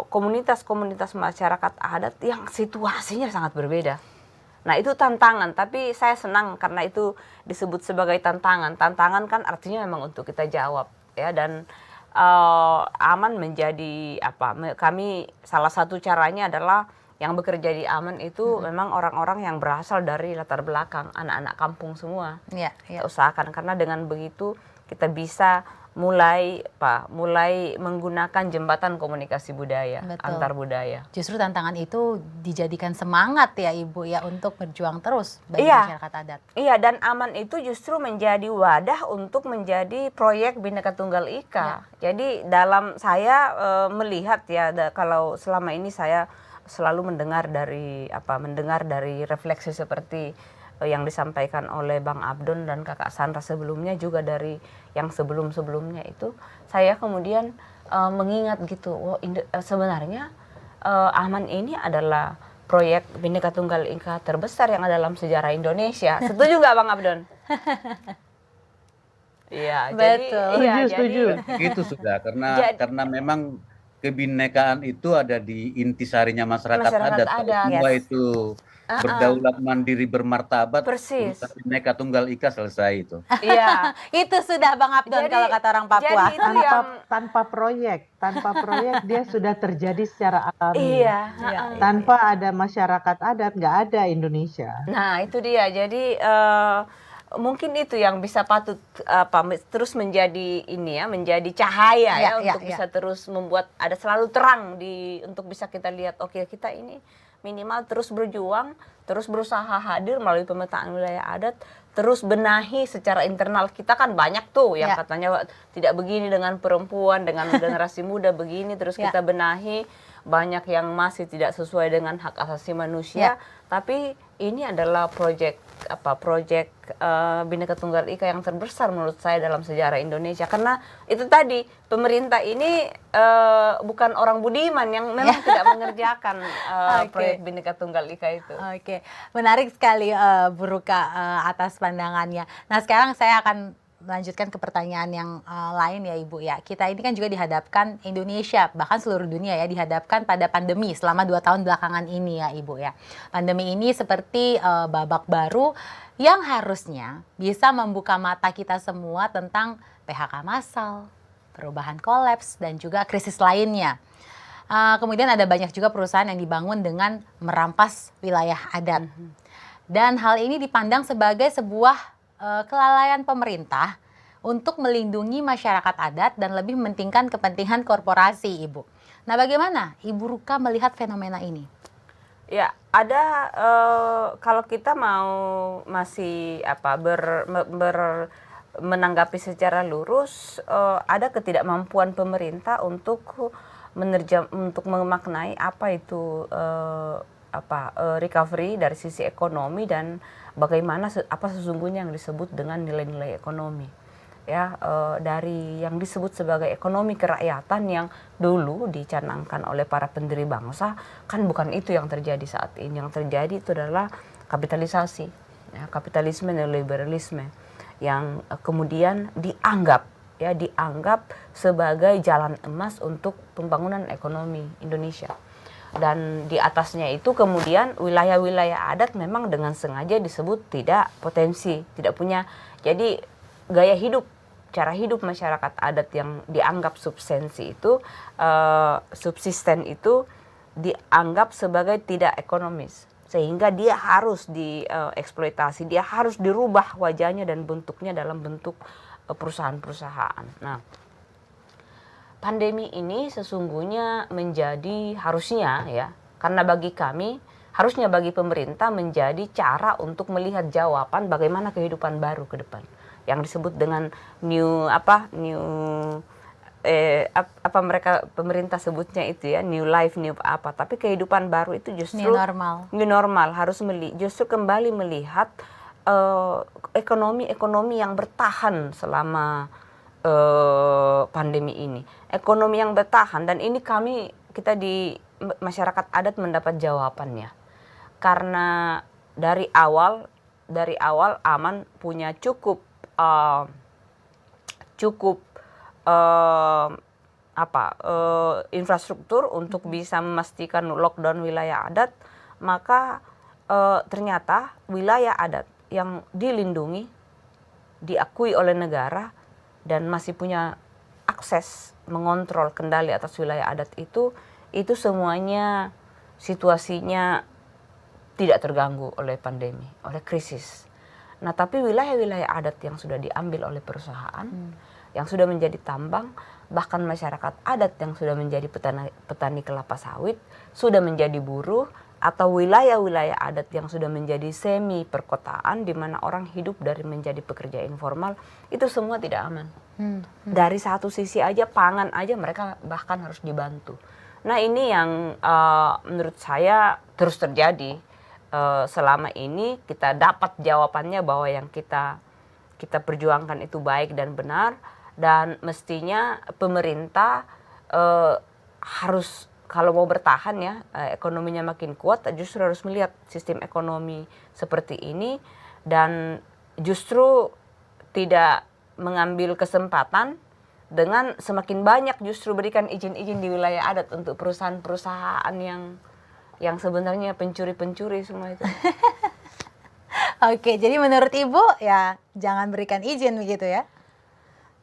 komunitas-komunitas masyarakat adat yang situasinya sangat berbeda. Nah itu tantangan, tapi saya senang karena itu disebut sebagai tantangan. Tantangan kan artinya memang untuk kita jawab ya, dan AMAN menjadi kami salah satu caranya adalah yang bekerja di AMAN itu memang orang-orang yang berasal dari latar belakang anak-anak kampung semua. Kita usahakan karena dengan begitu kita bisa mulai menggunakan jembatan komunikasi budaya, Betul. antar budaya. Justru tantangan itu dijadikan semangat ya Ibu ya untuk berjuang terus bagi Iya. masyarakat adat. Iya, dan aman itu justru menjadi wadah untuk menjadi proyek Bhinneka Tunggal Ika. Jadi dalam saya melihat ya, kalau selama ini saya selalu mendengar dari refleksi seperti yang disampaikan oleh Bang Abdon dan Kakak Sandra sebelumnya, juga dari yang sebelum-sebelumnya itu, saya kemudian mengingat gitu, sebenarnya Aman ini adalah proyek Bhinneka Tunggal Ika terbesar yang ada dalam sejarah Indonesia. Setuju nggak Bang Abdon? Iya, Betul. Setuju. Begitu sudah, karena memang kebinekaan itu ada di intisarinya masyarakat adat. adat. Semua Yes. itu berdaulat, mandiri, bermartabat. Persis. Urusan Bhinneka Tunggal Ika selesai itu. Iya. Itu sudah Bang Abdon Jadi- kalau kata orang Papua. jadi itu yang Tanpa proyek dia sudah terjadi secara alami. iya. Iya. Tanpa ada masyarakat adat nggak ada Indonesia. Nah, itu dia. Jadi mungkin itu yang bisa patut terus menjadi menjadi cahaya Ya, untuk ya. bisa terus membuat ada selalu terang untuk bisa kita lihat, oke, kita ini minimal terus berjuang, terus berusaha hadir melalui pemetaan wilayah adat, terus benahi secara internal. Kita kan banyak tuh yang Ya. katanya tidak begini dengan perempuan, dengan generasi muda begini, terus Ya. kita benahi. Banyak yang masih tidak sesuai dengan hak asasi manusia, tapi ini adalah proyek Bhinneka Tunggal Ika yang terbesar menurut saya dalam sejarah Indonesia, karena itu tadi pemerintah ini bukan orang budiman yang memang tidak mengerjakan Oke. proyek Bhinneka Tunggal Ika itu. Oke, menarik sekali Bu Ruka atas pandangannya. Nah sekarang saya akan melanjutkan ke pertanyaan yang lain ya Ibu ya. Kita ini kan juga dihadapkan, Indonesia bahkan seluruh dunia ya, dihadapkan pada pandemi selama 2 tahun belakangan ini ya Ibu ya. Pandemi ini seperti babak baru yang harusnya bisa membuka mata kita semua tentang PHK massal, perubahan kolaps, dan juga krisis lainnya. Kemudian ada banyak juga perusahaan yang dibangun dengan merampas wilayah adat. Dan hal ini dipandang sebagai sebuah kelalaian pemerintah untuk melindungi masyarakat adat dan lebih mementingkan kepentingan korporasi, Ibu. Nah, bagaimana Ibu Ruka melihat fenomena ini? Ya, ada kalau kita mau masih menanggapi secara lurus, ada ketidakmampuan pemerintah untuk memaknai apa itu recovery dari sisi ekonomi dan bagaimana apa sesungguhnya yang disebut dengan nilai-nilai ekonomi. Ya, dari yang disebut sebagai ekonomi kerakyatan yang dulu dicanangkan oleh para pendiri bangsa, kan bukan itu yang terjadi saat ini. Yang terjadi itu adalah kapitalisasi, ya, kapitalisme dan liberalisme yang kemudian dianggap sebagai jalan emas untuk pembangunan ekonomi Indonesia. Dan di atasnya itu kemudian wilayah-wilayah adat memang dengan sengaja disebut tidak potensi, tidak punya. Jadi gaya hidup, cara hidup masyarakat adat yang dianggap subsisten itu dianggap sebagai tidak ekonomis, sehingga dia harus dieksploitasi, dia harus dirubah wajahnya dan bentuknya dalam bentuk perusahaan-perusahaan. Nah, pandemi ini sesungguhnya harusnya ya, karena bagi kami, harusnya bagi pemerintah menjadi cara untuk melihat jawaban bagaimana kehidupan baru ke depan. Yang disebut dengan pemerintah sebutnya itu ya, new life, new apa. Tapi kehidupan baru itu justru new normal harus justru kembali melihat ekonomi yang bertahan selama pandemi ini, ekonomi yang bertahan. Dan ini kita di masyarakat adat mendapat jawabannya, karena dari awal Aman punya cukup infrastruktur untuk bisa memastikan lockdown wilayah adat. Maka ternyata wilayah adat yang dilindungi, diakui oleh negara dan masih punya akses mengontrol kendali atas wilayah adat itu semuanya situasinya tidak terganggu oleh pandemi, oleh krisis. Nah, tapi wilayah-wilayah adat yang sudah diambil oleh perusahaan, yang sudah menjadi tambang, bahkan masyarakat adat yang sudah menjadi petani kelapa sawit, sudah menjadi buruh, atau wilayah-wilayah adat yang sudah menjadi semi perkotaan di mana orang hidup dari menjadi pekerja informal, itu semua tidak aman. Dari satu sisi aja, pangan aja mereka bahkan harus dibantu. Nah, ini yang menurut saya terus terjadi. Selama ini kita dapat jawabannya bahwa yang kita perjuangkan itu baik dan benar, dan mestinya pemerintah harus, kalau mau bertahan ya, ekonominya makin kuat, justru harus melihat sistem ekonomi seperti ini dan justru tidak mengambil kesempatan dengan semakin banyak justru berikan izin-izin di wilayah adat untuk perusahaan-perusahaan yang sebenarnya pencuri-pencuri semua itu. Oke, jadi menurut Ibu ya jangan berikan izin begitu ya?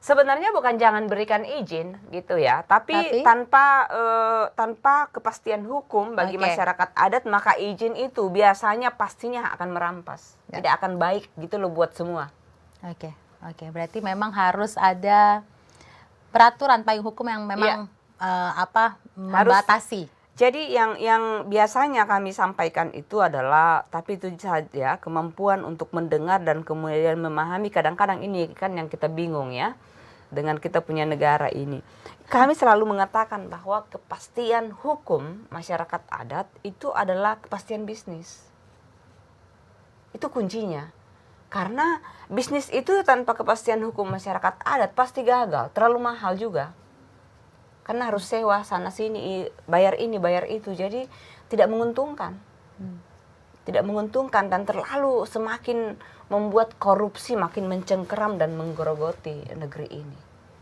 Sebenarnya bukan jangan berikan izin gitu ya, tapi tanpa kepastian hukum bagi Oke. masyarakat adat, maka izin itu biasanya pastinya akan merampas, Ya. tidak akan baik gitu loh buat semua. Oke, berarti memang harus ada peraturan payung hukum yang memang membatasi. Jadi yang biasanya kami sampaikan itu adalah, tapi itu saja kemampuan untuk mendengar dan kemudian memahami. Kadang-kadang ini kan yang kita bingung ya, dengan kita punya negara ini. Kami selalu mengatakan bahwa kepastian hukum masyarakat adat itu adalah kepastian bisnis. Itu kuncinya. Karena bisnis itu tanpa kepastian hukum masyarakat adat pasti gagal, terlalu mahal juga. Karena harus sewa sana sini, bayar ini, bayar itu, jadi tidak menguntungkan. Tidak menguntungkan dan terlalu semakin membuat korupsi makin mencengkeram dan menggerogoti negeri ini.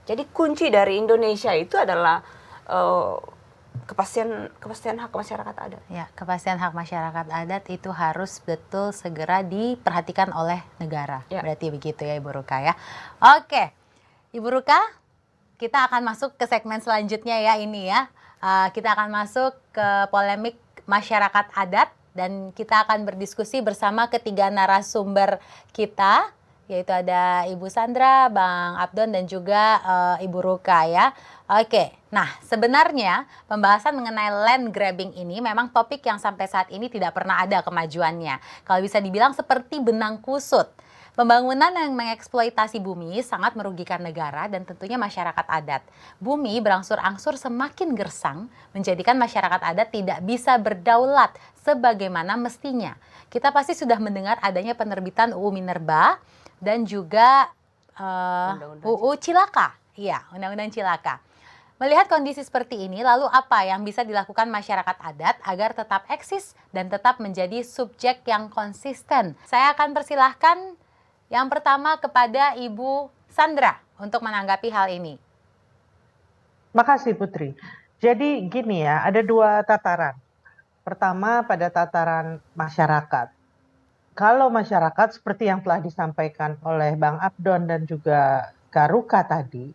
Jadi kunci dari Indonesia itu adalah kepastian hak masyarakat adat. Ya, kepastian hak masyarakat adat itu harus betul segera diperhatikan oleh negara. Ya. Berarti begitu ya Ibu Ruka ya. Oke, Ibu Ruka, kita akan masuk ke segmen selanjutnya ya ini ya. Kita akan masuk ke polemik masyarakat adat dan kita akan berdiskusi bersama ketiga narasumber kita, yaitu ada Ibu Sandra, Bang Abdon dan juga Ibu Ruka ya. Oke, nah sebenarnya pembahasan mengenai land grabbing ini memang topik yang sampai saat ini tidak pernah ada kemajuannya. Kalau bisa dibilang seperti benang kusut. Pembangunan yang mengeksploitasi bumi sangat merugikan negara dan tentunya masyarakat adat. Bumi berangsur-angsur semakin gersang, menjadikan masyarakat adat tidak bisa berdaulat sebagaimana mestinya. Kita pasti sudah mendengar adanya penerbitan UU Minerba dan juga UU Cilaka. Iya, Undang-Undang Cilaka. Melihat kondisi seperti ini, lalu apa yang bisa dilakukan masyarakat adat agar tetap eksis dan tetap menjadi subjek yang konsisten? Saya akan persilahkan yang pertama kepada Ibu Sandra untuk menanggapi hal ini. Makasih Putri. Jadi gini ya, ada dua tataran. Pertama pada tataran masyarakat. Kalau masyarakat seperti yang telah disampaikan oleh Bang Abdon dan juga Kak Ruka tadi,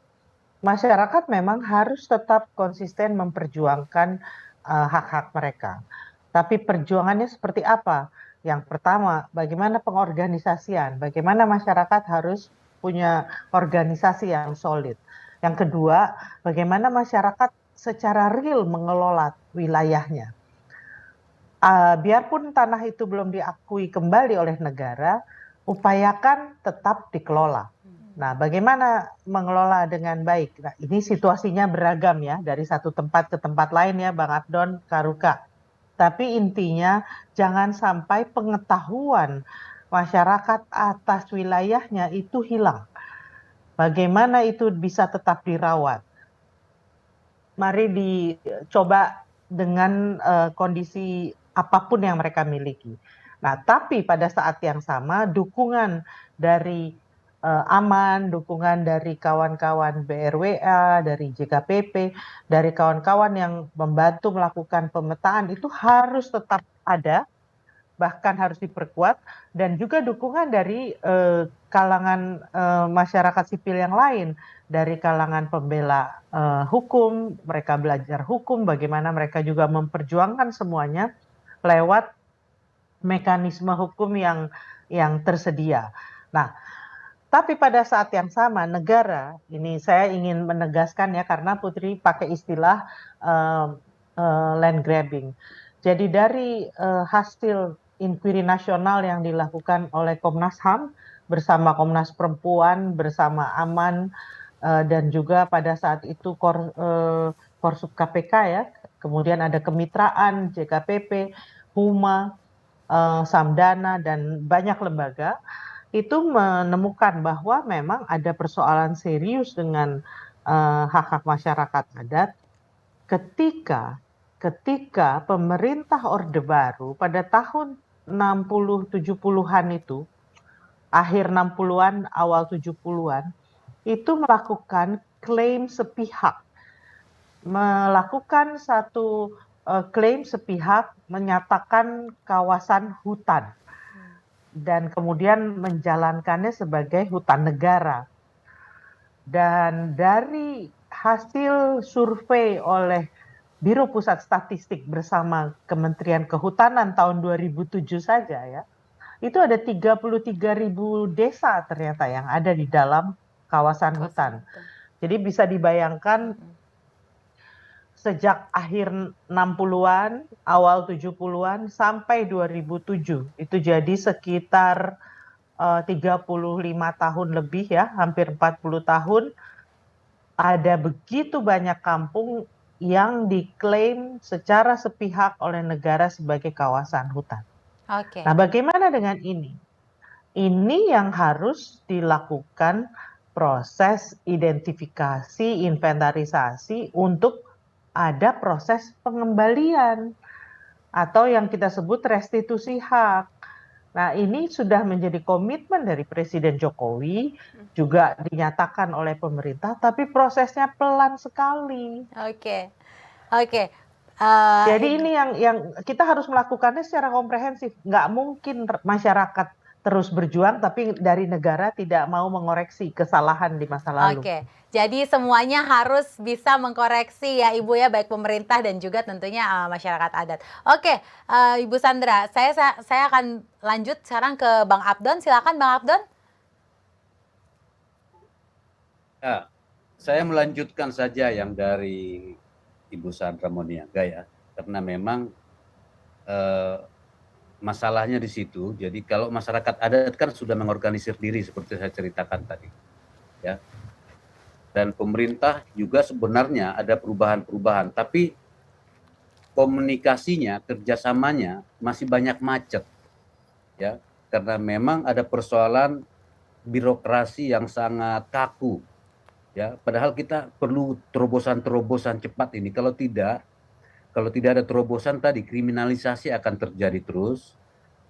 masyarakat memang harus tetap konsisten memperjuangkan hak-hak mereka. Tapi perjuangannya seperti apa? Yang pertama, bagaimana pengorganisasian, bagaimana masyarakat harus punya organisasi yang solid. Yang kedua, bagaimana masyarakat secara real mengelola wilayahnya. Biarpun tanah itu belum diakui kembali oleh negara, upayakan tetap dikelola. Nah, bagaimana mengelola dengan baik? Nah, ini situasinya beragam ya, dari satu tempat ke tempat lain ya, Bang Abdon, Kak Ruka. Tapi intinya jangan sampai pengetahuan masyarakat atas wilayahnya itu hilang. Bagaimana itu bisa tetap dirawat? Mari dicoba dengan kondisi apapun yang mereka miliki. Nah, tapi pada saat yang sama dukungan dari Aman, dukungan dari kawan-kawan BRWA, dari JKPP, dari kawan-kawan yang membantu melakukan pemetaan itu harus tetap ada, bahkan harus diperkuat, dan juga dukungan dari kalangan masyarakat sipil yang lain, dari kalangan pembela hukum, mereka belajar hukum, bagaimana mereka juga memperjuangkan semuanya lewat mekanisme hukum yang tersedia. Nah, tapi pada saat yang sama negara, ini saya ingin menegaskan ya karena Putri pakai istilah land grabbing. Jadi dari hasil inkuiri nasional yang dilakukan oleh Komnas HAM bersama Komnas Perempuan, bersama Aman, dan juga pada saat itu Korsub KPK ya, kemudian ada kemitraan, JKPP, Huma, Samdana, dan banyak lembaga, itu menemukan bahwa memang ada persoalan serius dengan hak-hak masyarakat adat ketika pemerintah Orde Baru pada tahun 60-70-an itu, akhir 60-an, awal 70-an, itu melakukan klaim sepihak. Melakukan satu klaim sepihak menyatakan kawasan hutan dan kemudian menjalankannya sebagai hutan negara. Dan dari hasil survei oleh Biro Pusat Statistik bersama Kementerian Kehutanan tahun 2007 saja ya, itu ada 33.000 desa ternyata yang ada di dalam kawasan hutan. Jadi bisa dibayangkan sejak akhir 60-an, awal 70-an sampai 2007, itu jadi sekitar 35 tahun lebih ya, hampir 40 tahun, ada begitu banyak kampung yang diklaim secara sepihak oleh negara sebagai kawasan hutan. Oke. Nah, bagaimana dengan ini? Ini yang harus dilakukan proses identifikasi, inventarisasi untuk ada proses pengembalian atau yang kita sebut restitusi hak. Nah, ini sudah menjadi komitmen dari Presiden Jokowi, juga dinyatakan oleh pemerintah, tapi prosesnya pelan sekali. Oke. Oke. Jadi ini yang kita harus melakukannya secara komprehensif. Nggak mungkin masyarakat terus berjuang, tapi dari negara tidak mau mengoreksi kesalahan di masa lalu. Oke. Jadi semuanya harus bisa mengkoreksi ya Ibu ya, baik pemerintah dan juga tentunya masyarakat adat. Oke, Ibu Sandra, saya akan lanjut sekarang ke Bang Abdon. Silakan Bang Abdon. Ya, saya melanjutkan saja yang dari Ibu Sandra Moniaga ya, karena memang masalahnya di situ. Jadi kalau masyarakat adat kan sudah mengorganisir diri seperti saya ceritakan tadi, ya. Dan pemerintah juga sebenarnya ada perubahan-perubahan, tapi komunikasinya, kerjasamanya masih banyak macet, ya, karena memang ada persoalan birokrasi yang sangat kaku, ya. Padahal kita perlu terobosan-terobosan cepat ini. Kalau tidak ada terobosan tadi, kriminalisasi akan terjadi terus,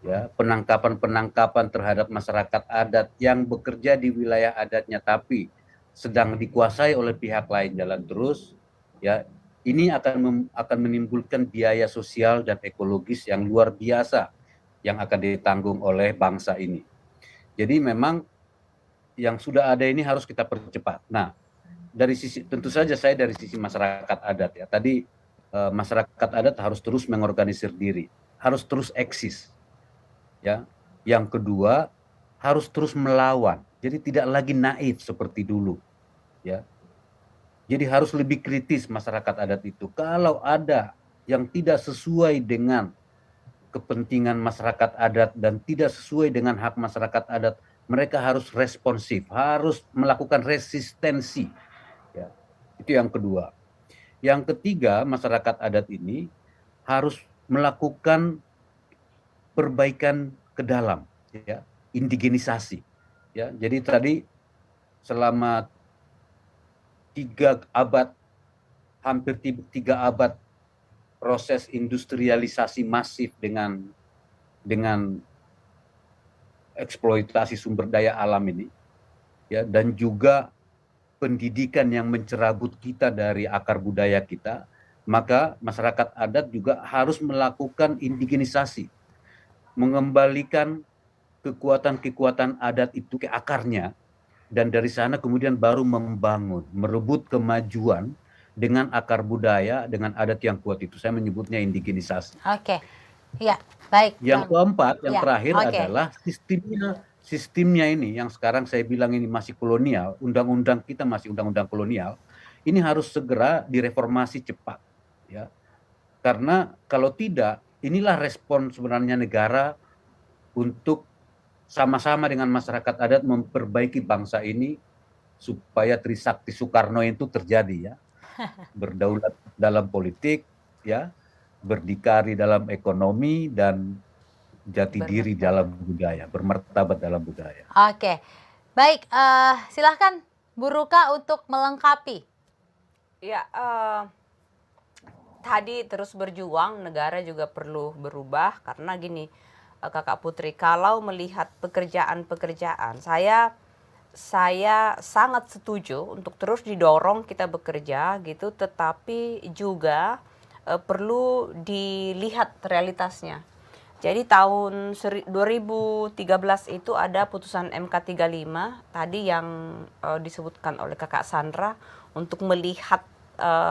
ya. Penangkapan-penangkapan terhadap masyarakat adat yang bekerja di wilayah adatnya tapi sedang dikuasai oleh pihak lain jalan terus, ya. Ini akan menimbulkan biaya sosial dan ekologis yang luar biasa yang akan ditanggung oleh bangsa ini. Jadi memang yang sudah ada ini harus kita percepat. Nah, dari sisi tentu saja saya dari sisi masyarakat adat ya. Tadi masyarakat adat harus terus mengorganisir diri, harus terus eksis. Ya. Yang kedua, harus terus melawan. Jadi tidak lagi naif seperti dulu, ya. Jadi harus lebih kritis masyarakat adat itu. Kalau ada yang tidak sesuai dengan kepentingan masyarakat adat dan tidak sesuai dengan hak masyarakat adat, mereka harus responsif, harus melakukan resistensi. Ya. Itu yang kedua. Yang ketiga, masyarakat adat ini harus melakukan perbaikan ke dalam, ya, indigenisasi. Ya, jadi tadi selama 3 abad, hampir 3 abad proses industrialisasi masif dengan eksploitasi sumber daya alam ini, ya, dan juga pendidikan yang mencerabut kita dari akar budaya kita, maka masyarakat adat juga harus melakukan indigenisasi, mengembalikan kekuatan-kekuatan adat itu ke akarnya, dan dari sana kemudian baru membangun, merebut kemajuan dengan akar budaya, dengan adat yang kuat itu. Saya menyebutnya indigenisasi. Oke, ya baik. Yang keempat, yang terakhir oke. adalah sistemnya ini yang sekarang saya bilang ini masih kolonial, undang-undang kita masih undang-undang kolonial, ini harus segera direformasi cepat, ya. Karena kalau tidak, inilah respon sebenarnya negara untuk sama-sama dengan masyarakat adat memperbaiki bangsa ini supaya Trisakti Soekarno itu terjadi, ya. Berdaulat dalam politik, ya, berdikari dalam ekonomi, dan jati diri dalam budaya, bermartabat dalam budaya. Oke, baik, silahkan Bu Ruka untuk melengkapi. Ya, tadi terus berjuang, negara juga perlu berubah karena gini, Kakak Putri, kalau melihat pekerjaan-pekerjaan, saya sangat setuju untuk terus didorong kita bekerja gitu, tetapi juga perlu dilihat realitasnya. Jadi tahun 2013 itu ada putusan MK 35 tadi yang disebutkan oleh Kakak Sandra untuk melihat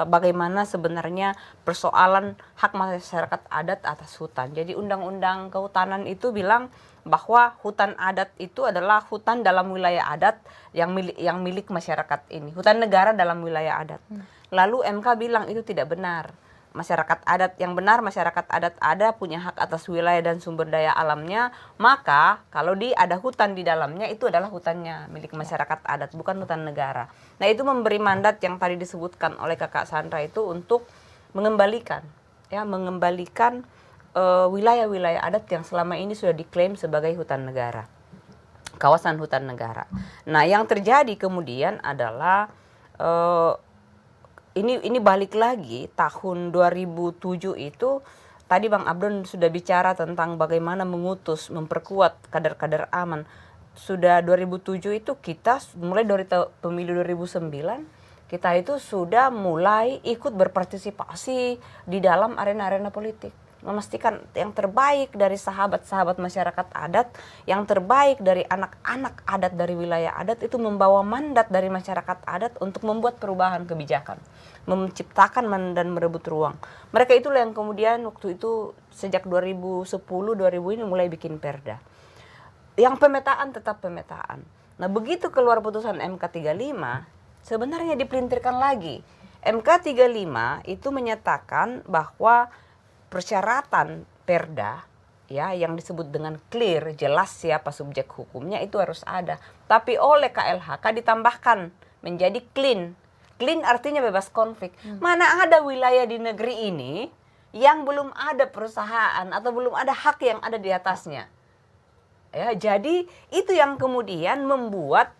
bagaimana sebenarnya persoalan hak masyarakat adat atas hutan. Jadi Undang-Undang Kehutanan itu bilang bahwa hutan adat itu adalah hutan dalam wilayah adat yang milik masyarakat ini, hutan negara dalam wilayah adat. Lalu MK bilang itu tidak benar. Masyarakat adat yang benar, masyarakat adat ada punya hak atas wilayah dan sumber daya alamnya, maka kalau ada hutan di dalamnya itu adalah hutannya milik masyarakat adat, bukan hutan negara. Nah, itu memberi mandat yang tadi disebutkan oleh Kakak Sandra itu untuk mengembalikan wilayah-wilayah adat yang selama ini sudah diklaim sebagai hutan negara, kawasan hutan negara. Nah, yang terjadi kemudian adalah ini balik lagi tahun 2007 itu tadi Bang Abdon sudah bicara tentang bagaimana mengutus, memperkuat kader-kader aman. Sudah 2007 itu kita mulai dari pemilu 2009 kita itu sudah mulai ikut berpartisipasi di dalam arena-arena politik. Memastikan yang terbaik dari sahabat-sahabat masyarakat adat, yang terbaik dari anak-anak adat dari wilayah adat itu membawa mandat dari masyarakat adat untuk membuat perubahan kebijakan, menciptakan dan merebut ruang. Mereka itulah yang kemudian waktu itu sejak 2010-2000 ini mulai bikin perda. Yang pemetaan tetap pemetaan. Nah, begitu keluar putusan MK 35, sebenarnya dipelintirkan lagi. MK 35 itu menyatakan bahwa persyaratan perda ya yang disebut dengan clear, jelas siapa subjek hukumnya itu harus ada. Tapi oleh KLHK ditambahkan menjadi clean. Clean artinya bebas konflik. Mana ada wilayah di negeri ini yang belum ada perusahaan atau belum ada hak yang ada di atasnya. Ya, jadi itu yang kemudian membuat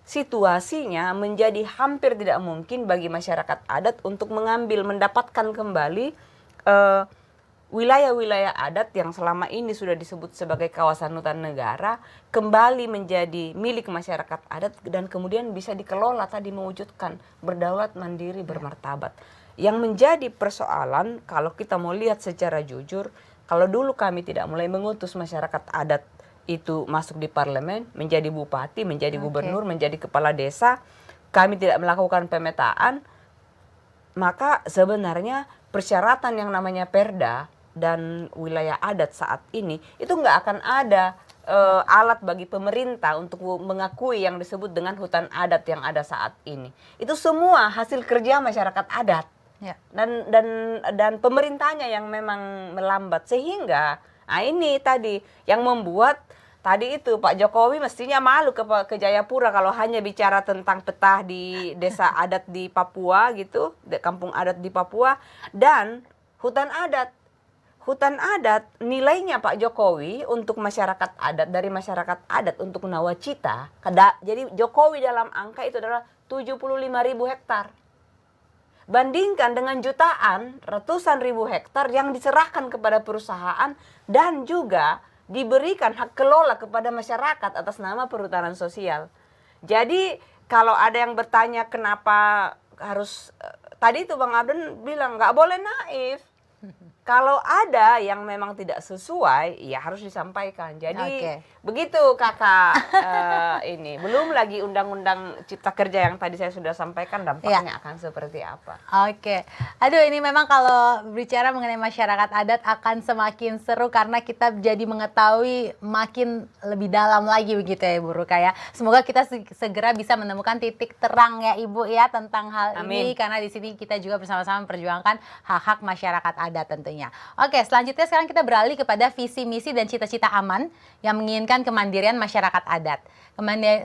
situasinya menjadi hampir tidak mungkin bagi masyarakat adat untuk mendapatkan kembali wilayah-wilayah adat yang selama ini sudah disebut sebagai kawasan hutan negara kembali menjadi milik masyarakat adat dan kemudian bisa dikelola tadi mewujudkan berdaulat mandiri bermartabat. Yang menjadi persoalan kalau kita mau lihat secara jujur, kalau dulu kami tidak mulai mengutus masyarakat adat itu masuk di parlemen, menjadi bupati, menjadi gubernur, menjadi kepala desa, kami tidak melakukan pemetaan, maka sebenarnya persyaratan yang namanya perda dan wilayah adat saat ini itu nggak akan ada alat bagi pemerintah untuk mengakui yang disebut dengan hutan adat yang ada saat ini. Itu semua hasil kerja masyarakat adat. Ya. Dan pemerintahnya yang memang melambat sehingga ini tadi yang membuat tadi itu Pak Jokowi mestinya malu ke Jayapura kalau hanya bicara tentang peta di desa adat di Papua gitu, kampung adat di Papua dan hutan adat. Hutan adat nilainya Pak Jokowi untuk masyarakat adat dari masyarakat adat untuk nawacita. Jadi Jokowi dalam angka itu adalah 75.000 hektar. Bandingkan dengan jutaan, ratusan ribu hektar yang diserahkan kepada perusahaan dan juga diberikan hak kelola kepada masyarakat atas nama perhutanan sosial. Jadi kalau ada yang bertanya kenapa harus, tadi itu Bang Abdon bilang nggak boleh naif. kalau ada yang memang tidak sesuai, ya harus disampaikan. Jadi Oke. begitu kakak. Ini belum lagi undang-undang Cipta Kerja yang tadi saya sudah sampaikan dampaknya akan seperti apa. Oke, aduh ini memang kalau bicara mengenai masyarakat adat akan semakin seru karena kita jadi mengetahui makin lebih dalam lagi begitu ya Ibu Ruka ya. Semoga kita segera bisa menemukan titik terang ya Ibu ya tentang hal ini, Amin. karena di sini kita juga bersama-sama memperjuangkan hak-hak masyarakat adat tentunya. Oke, selanjutnya sekarang kita beralih kepada visi misi dan cita-cita aman yang menginginkan kemandirian masyarakat adat.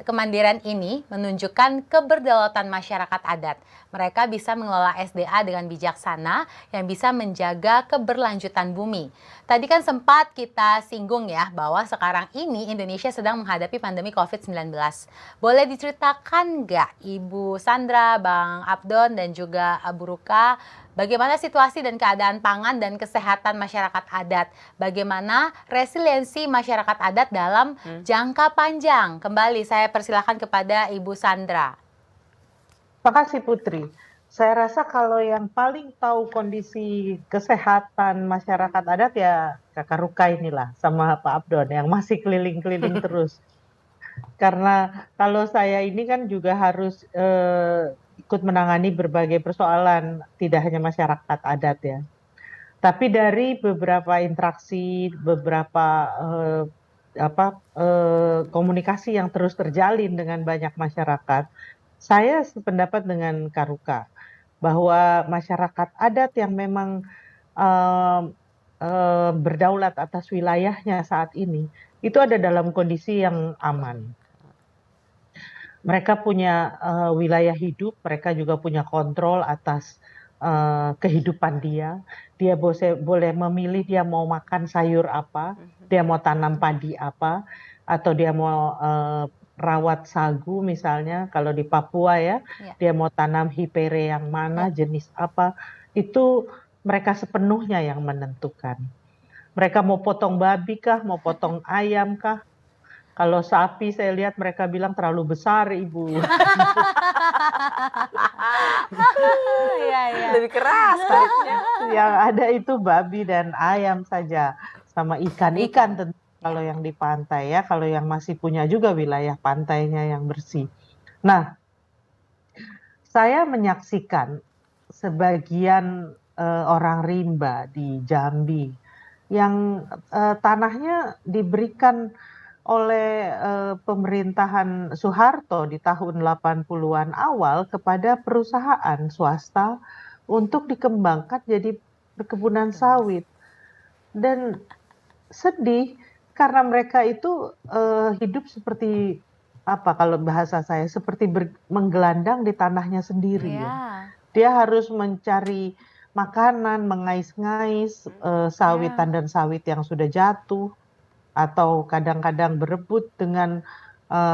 Kemandirian ini menunjukkan keberdaulatan masyarakat adat. Mereka bisa mengelola SDA dengan bijaksana yang bisa menjaga keberlanjutan bumi. Tadi kan sempat kita singgung ya bahwa sekarang ini Indonesia sedang menghadapi pandemi COVID-19. Boleh diceritakan nggak Ibu Sandra, Bang Abdon dan juga Bu Ruka, bagaimana situasi dan keadaan pangan dan kesehatan masyarakat adat? Bagaimana resiliensi masyarakat adat dalam jangka panjang? Kembali saya persilahkan kepada Ibu Sandra. Makasih Putri. Saya rasa kalau yang paling tahu kondisi kesehatan masyarakat adat ya Kakak Ruka inilah sama Pak Abdon yang masih keliling-keliling terus. Karena kalau saya ini kan juga harus ikut menangani berbagai persoalan, tidak hanya masyarakat adat ya. Tapi dari beberapa interaksi, beberapa komunikasi yang terus terjalin dengan banyak masyarakat, saya sependapat dengan Kak Ruka bahwa masyarakat adat yang memang berdaulat atas wilayahnya saat ini itu ada dalam kondisi yang aman. Mereka punya wilayah hidup, mereka juga punya kontrol atas kehidupan dia. Dia boleh memilih dia mau makan sayur apa, dia mau tanam padi apa, atau dia mau rawat sagu misalnya, kalau di Papua ya, dia mau tanam hipere yang mana, jenis apa, itu mereka sepenuhnya yang menentukan. Mereka mau potong babi kah, mau potong ayam kah? Kalau sapi saya lihat mereka bilang terlalu besar Ibu. Lebih keras tarifnya. Yang ada itu babi dan ayam saja, sama ikan-ikan tentu kalau yang di pantai ya, kalau yang masih punya juga wilayah pantainya yang bersih. Nah, saya menyaksikan sebagian orang rimba di Jambi yang tanahnya diberikan oleh pemerintahan Soeharto di tahun 80-an awal kepada perusahaan swasta untuk dikembangkan jadi perkebunan sawit. Dan sedih karena mereka itu hidup seperti apa kalau bahasa saya, seperti menggelandang di tanahnya sendiri ya. Dia harus mencari makanan, mengais-ngais sawitan dan sawit yang sudah jatuh, atau kadang-kadang berebut dengan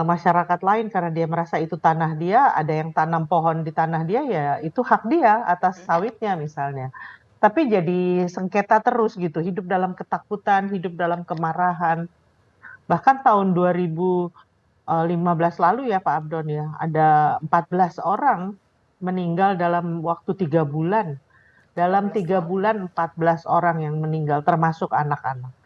masyarakat lain karena dia merasa itu tanah dia, ada yang tanam pohon di tanah dia ya itu hak dia atas sawitnya misalnya. Tapi jadi sengketa terus gitu, hidup dalam ketakutan, hidup dalam kemarahan. Bahkan tahun 2015 lalu ya Pak Abdon ya, ada 14 orang meninggal dalam waktu 3 bulan. Dalam 3 bulan 14 orang yang meninggal, termasuk anak-anak.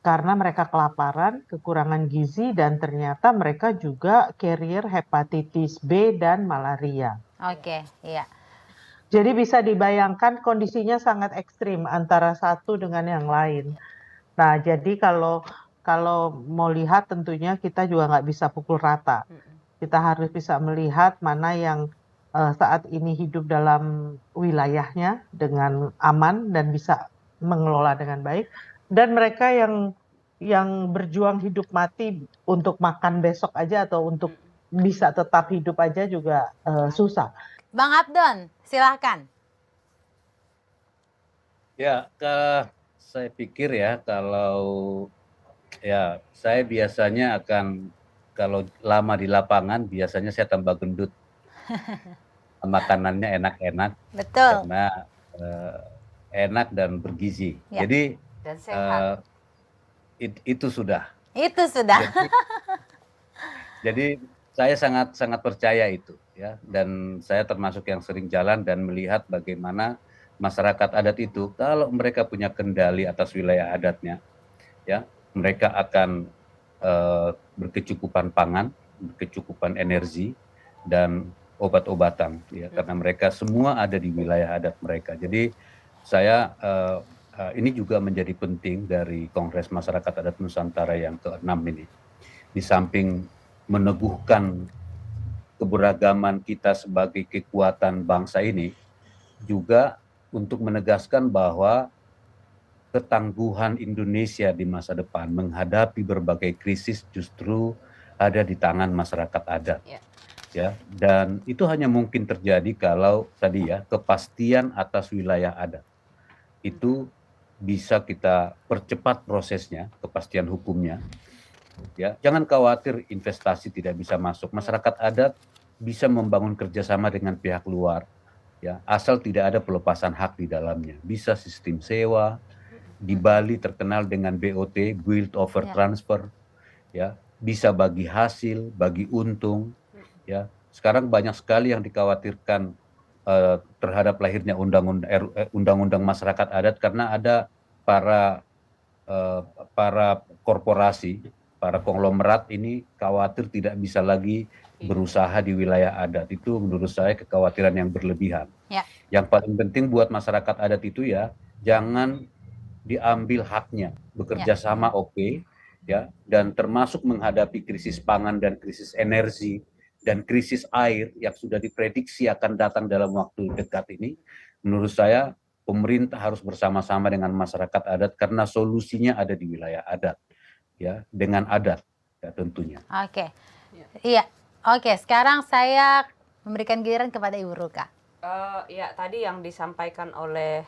Karena mereka kelaparan, kekurangan gizi, dan ternyata mereka juga carrier hepatitis B dan malaria. Iya. Jadi bisa dibayangkan kondisinya sangat ekstrim antara satu dengan yang lain. Nah, jadi kalau mau lihat tentunya kita juga nggak bisa pukul rata. Kita harus bisa melihat mana yang saat ini hidup dalam wilayahnya dengan aman dan bisa mengelola dengan baik. Dan mereka yang berjuang hidup mati untuk makan besok aja atau untuk bisa tetap hidup aja juga susah. Bang Abdon, silahkan. Ya, saya pikir ya kalau ya saya biasanya akan kalau lama di lapangan biasanya saya tambah gendut. Makanannya enak-enak. Betul. Karena enak dan bergizi. Jadi dan sehat. Itu sudah. Itu sudah. Jadi saya sangat percaya itu ya, dan saya termasuk yang sering jalan dan melihat bagaimana masyarakat adat itu kalau mereka punya kendali atas wilayah adatnya, ya mereka akan berkecukupan pangan, berkecukupan energi dan obat-obatan, ya karena mereka semua ada di wilayah adat mereka. Jadi saya ini juga menjadi penting dari Kongres Masyarakat Adat Nusantara yang ke-6 ini. Di samping meneguhkan keberagaman kita sebagai kekuatan bangsa ini, juga untuk menegaskan bahwa ketangguhan Indonesia di masa depan menghadapi berbagai krisis justru ada di tangan masyarakat adat. Ya, dan itu hanya mungkin terjadi kalau tadi ya kepastian atas wilayah adat itu bisa kita percepat prosesnya, kepastian hukumnya. Ya, jangan khawatir investasi tidak bisa masuk. Masyarakat adat bisa membangun kerjasama dengan pihak luar, ya, asal tidak ada pelepasan hak di dalamnya. Bisa sistem sewa. Di Bali terkenal dengan BOT, Build Over Transfer, ya, bisa bagi hasil, bagi untung, ya. Sekarang banyak sekali yang dikhawatirkan terhadap lahirnya undang-undang masyarakat adat karena ada para korporasi, para konglomerat ini khawatir tidak bisa lagi berusaha di wilayah adat. Itu menurut saya kekhawatiran yang berlebihan. Ya. Yang paling penting buat masyarakat adat itu ya jangan diambil haknya, bekerja sama oke, ya, dan termasuk menghadapi krisis pangan dan krisis energi dan krisis air yang sudah diprediksi akan datang dalam waktu dekat ini. Menurut saya pemerintah harus bersama-sama dengan masyarakat adat karena solusinya ada di wilayah adat, ya, dengan adat, ya, tentunya. Oke, iya, oke. Sekarang saya memberikan giliran kepada Ibu Ruka. Ya, tadi yang disampaikan oleh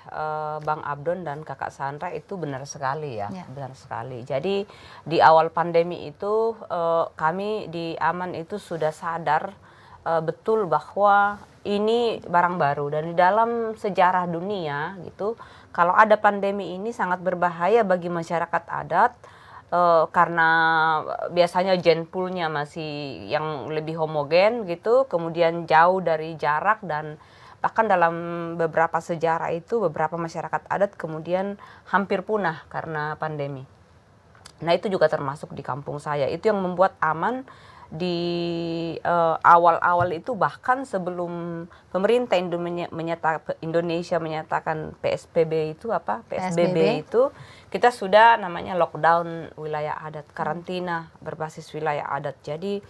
Bang Abdon dan Kakak Sandra itu benar sekali ya, benar sekali. Jadi di awal pandemi itu kami di Aman itu sudah sadar betul bahwa ini barang baru dan di dalam sejarah dunia gitu, kalau ada pandemi ini sangat berbahaya bagi masyarakat adat. Karena biasanya gen poolnya masih yang lebih homogen gitu, kemudian jauh dari jarak dan bahkan dalam beberapa sejarah itu beberapa masyarakat adat kemudian hampir punah karena pandemi. Nah itu juga termasuk di kampung saya. Itu yang membuat Aman di awal-awal itu bahkan sebelum pemerintah Indonesia menyatakan PSBB itu itu kita sudah namanya lockdown wilayah adat, karantina berbasis wilayah adat. Jadi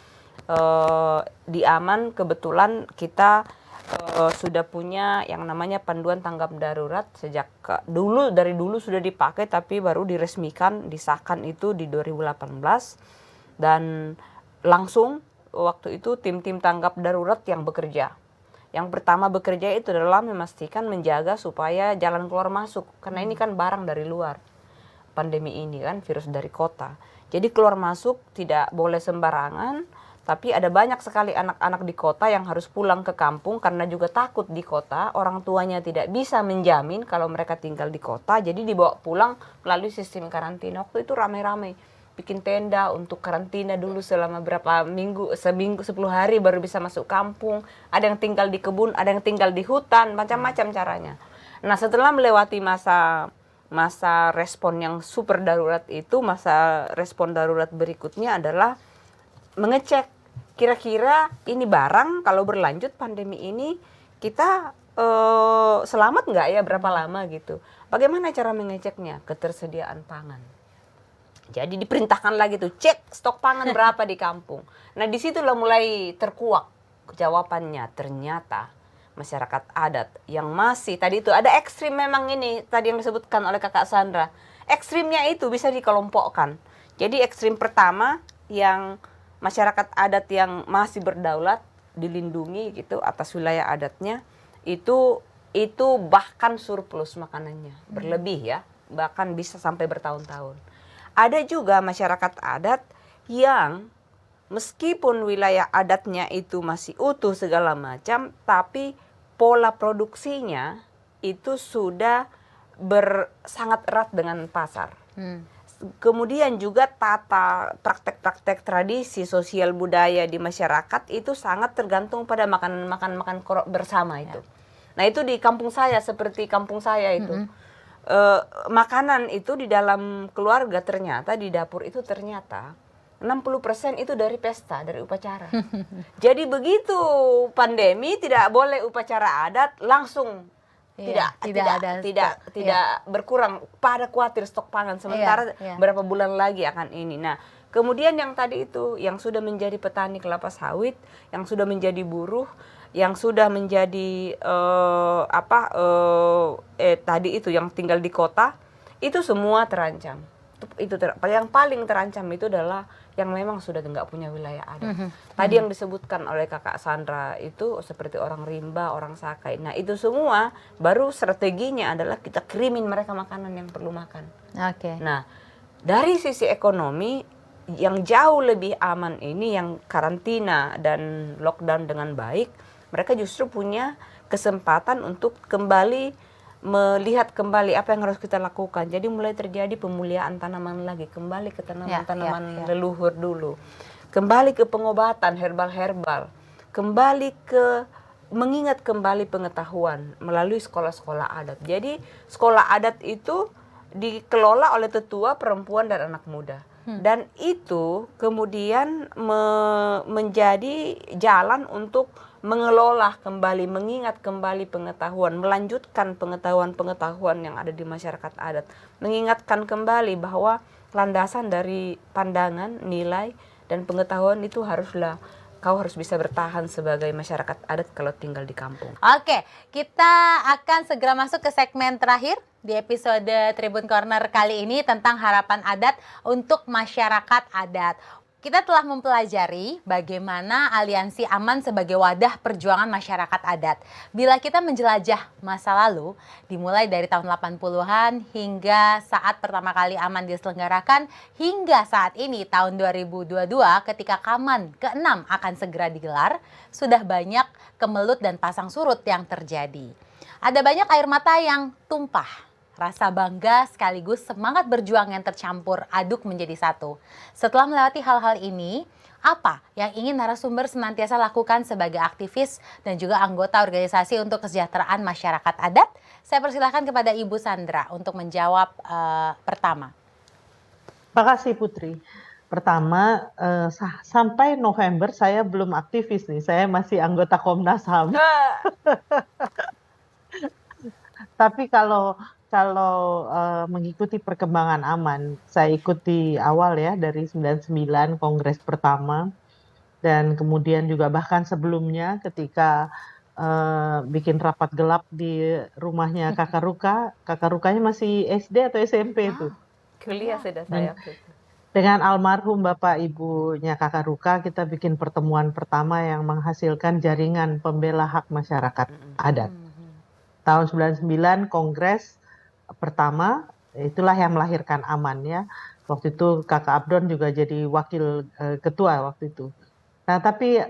di Aman kebetulan kita sudah punya yang namanya panduan tanggap darurat sejak dari dulu sudah dipakai tapi baru diresmikan, disahkan itu di 2018 dan langsung waktu itu tim-tim tanggap darurat yang bekerja. Yang pertama bekerja itu adalah memastikan menjaga supaya jalan keluar masuk karena ini kan barang dari luar. Pandemi ini kan virus dari kota. Jadi keluar masuk tidak boleh sembarangan. Tapi ada banyak sekali anak-anak di kota yang harus pulang ke kampung karena juga takut di kota. Orang tuanya tidak bisa menjamin kalau mereka tinggal di kota. Jadi dibawa pulang melalui sistem karantina. Waktu itu ramai-ramai. Bikin tenda untuk karantina dulu selama berapa minggu, 10 hari baru bisa masuk kampung. Ada yang tinggal di kebun, ada yang tinggal di hutan, macam-macam caranya. Nah setelah melewati masa respon yang super darurat itu, masa respon darurat berikutnya adalah mengecek kira-kira ini barang kalau berlanjut pandemi ini kita selamat nggak ya, berapa lama gitu. Bagaimana cara mengeceknya? Ketersediaan pangan. Jadi diperintahkan lagi tuh cek stok pangan berapa di kampung. Nah disitulah mulai terkuak jawabannya. Ternyata masyarakat adat yang masih tadi itu ada ekstrim memang ini tadi yang disebutkan oleh Kakak Sandra. Ekstrimnya itu bisa dikelompokkan. Jadi ekstrim pertama yang masyarakat adat yang masih berdaulat dilindungi gitu atas wilayah adatnya itu bahkan surplus makanannya berlebih ya, bahkan bisa sampai bertahun-tahun. Ada juga masyarakat adat yang meskipun wilayah adatnya itu masih utuh segala macam, tapi pola produksinya itu sudah sangat erat dengan pasar. Kemudian juga tata praktek-praktek tradisi sosial budaya di masyarakat itu sangat tergantung pada makan bersama itu. Nah itu di kampung saya, seperti kampung saya itu. Mm-mm. Makanan itu di dalam keluarga ternyata di dapur itu ternyata 60% itu dari pesta, dari upacara. Jadi begitu pandemi tidak boleh upacara adat langsung Iya, tidak berkurang, pada khawatir stok pangan sementara iya. berapa bulan lagi akan ini. Nah, kemudian yang tadi itu yang sudah menjadi petani kelapa sawit, yang sudah menjadi buruh, yang sudah menjadi tadi itu yang tinggal di kota, itu semua terancam. Yang paling terancam itu adalah yang memang sudah nggak punya wilayah adat. Tadi yang disebutkan oleh Kakak Sandra itu seperti orang rimba, orang Sakai. Nah itu semua baru strateginya adalah kita kirimin mereka makanan yang perlu makan. Oke. Nah dari sisi ekonomi yang jauh lebih aman ini, yang karantina dan lockdown dengan baik, mereka justru punya kesempatan untuk kembali melihat kembali apa yang harus kita lakukan. Jadi mulai terjadi pemulihaan tanaman lagi, kembali ke tanaman-tanaman leluhur dulu. Kembali ke pengobatan herbal-herbal. Kembali ke mengingat kembali pengetahuan melalui sekolah-sekolah adat. Jadi sekolah adat itu dikelola oleh tetua, perempuan dan anak muda. Dan itu kemudian menjadi jalan untuk mengelola kembali, mengingat kembali pengetahuan, melanjutkan pengetahuan-pengetahuan yang ada di masyarakat adat, mengingatkan kembali bahwa landasan dari pandangan, nilai, dan pengetahuan itu kau harus bisa bertahan sebagai masyarakat adat kalau tinggal di kampung. Oke, kita akan segera masuk ke segmen terakhir di episode Tribun Corner kali ini tentang harapan adat untuk masyarakat adat. Kita telah mempelajari bagaimana Aliansi Aman sebagai wadah perjuangan masyarakat adat. Bila kita menjelajah masa lalu, dimulai dari tahun 80-an hingga saat pertama kali Aman diselenggarakan, hingga saat ini tahun 2022 ketika Kaman ke-6 akan segera digelar, sudah banyak kemelut dan pasang surut yang terjadi. Ada banyak air mata yang tumpah. Rasa bangga sekaligus semangat berjuang yang tercampur aduk menjadi satu. Setelah melewati hal-hal ini, apa yang ingin narasumber senantiasa lakukan sebagai aktivis dan juga anggota organisasi untuk kesejahteraan masyarakat adat? Saya persilahkan kepada Ibu Sandra untuk menjawab pertama. Terima kasih Putri. Pertama, sampai November saya belum aktivis nih, saya masih anggota Komnas HAM. Tapi kalau mengikuti perkembangan Aman, saya ikuti awal ya dari 99 Kongres pertama, dan kemudian juga bahkan sebelumnya ketika bikin rapat gelap di rumahnya Kakak Ruka. Kakak Rukanya masih SD atau SMP itu. Kuliah sudah saya. Dengan almarhum Bapak Ibunya Kakak Ruka, kita bikin pertemuan pertama yang menghasilkan jaringan pembela hak masyarakat adat. Tahun 99 Kongres pertama, itulah yang melahirkan Aman ya. Waktu itu Kakak Abdon juga jadi wakil ketua waktu itu. Nah tapi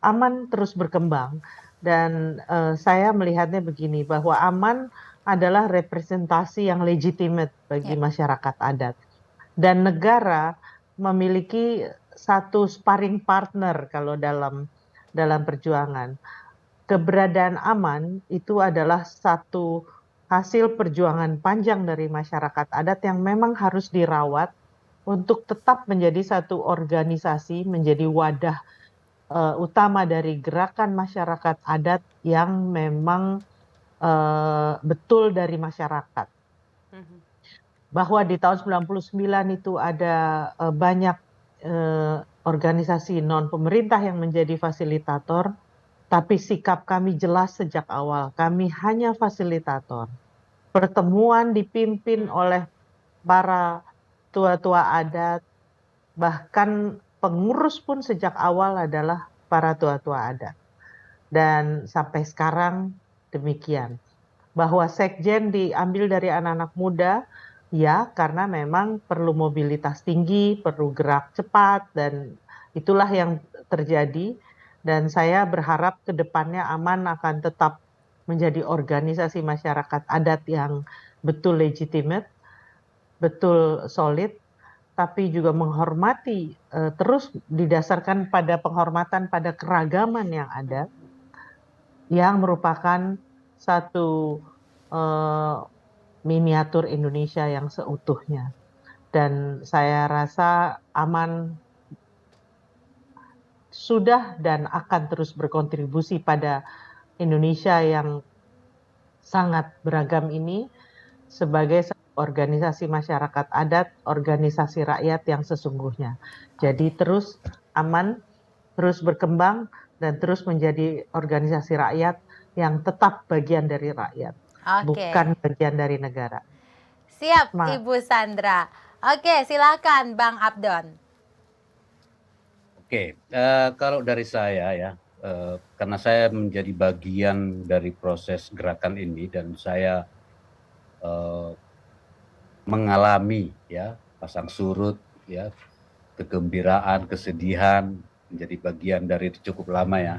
Aman terus berkembang dan saya melihatnya begini, bahwa Aman adalah representasi yang legitimate bagi masyarakat adat. Dan negara memiliki satu sparring partner kalau dalam perjuangan. Keberadaan Aman itu adalah satu hasil perjuangan panjang dari masyarakat adat yang memang harus dirawat untuk tetap menjadi satu organisasi, menjadi wadah utama dari gerakan masyarakat adat yang memang betul dari masyarakat. Bahwa di tahun 99 itu ada banyak organisasi non-pemerintah yang menjadi fasilitator, tapi sikap kami jelas sejak awal, kami hanya fasilitator. Pertemuan dipimpin oleh para tua-tua adat, bahkan pengurus pun sejak awal adalah para tua-tua adat. Dan sampai sekarang demikian. Bahwa sekjen diambil dari anak-anak muda, ya karena memang perlu mobilitas tinggi, perlu gerak cepat, dan itulah yang terjadi. Dan saya berharap ke depannya Aman akan tetap menjadi organisasi masyarakat adat yang betul legitimate, betul solid, tapi juga menghormati, terus didasarkan pada penghormatan pada keragaman yang ada, yang merupakan satu miniatur Indonesia yang seutuhnya. Dan saya rasa aman sudah dan akan terus berkontribusi pada Indonesia yang sangat beragam ini sebagai organisasi masyarakat adat, organisasi rakyat yang sesungguhnya. Jadi terus aman, terus berkembang, dan terus menjadi organisasi rakyat yang tetap bagian dari rakyat, bukan bagian dari negara. Siap, Ibu Sandra. Oke, silakan Bang Abdon. Oke, kalau dari saya ya, karena saya menjadi bagian dari proses gerakan ini dan saya mengalami ya pasang surut ya, kegembiraan, kesedihan, menjadi bagian dari itu cukup lama ya.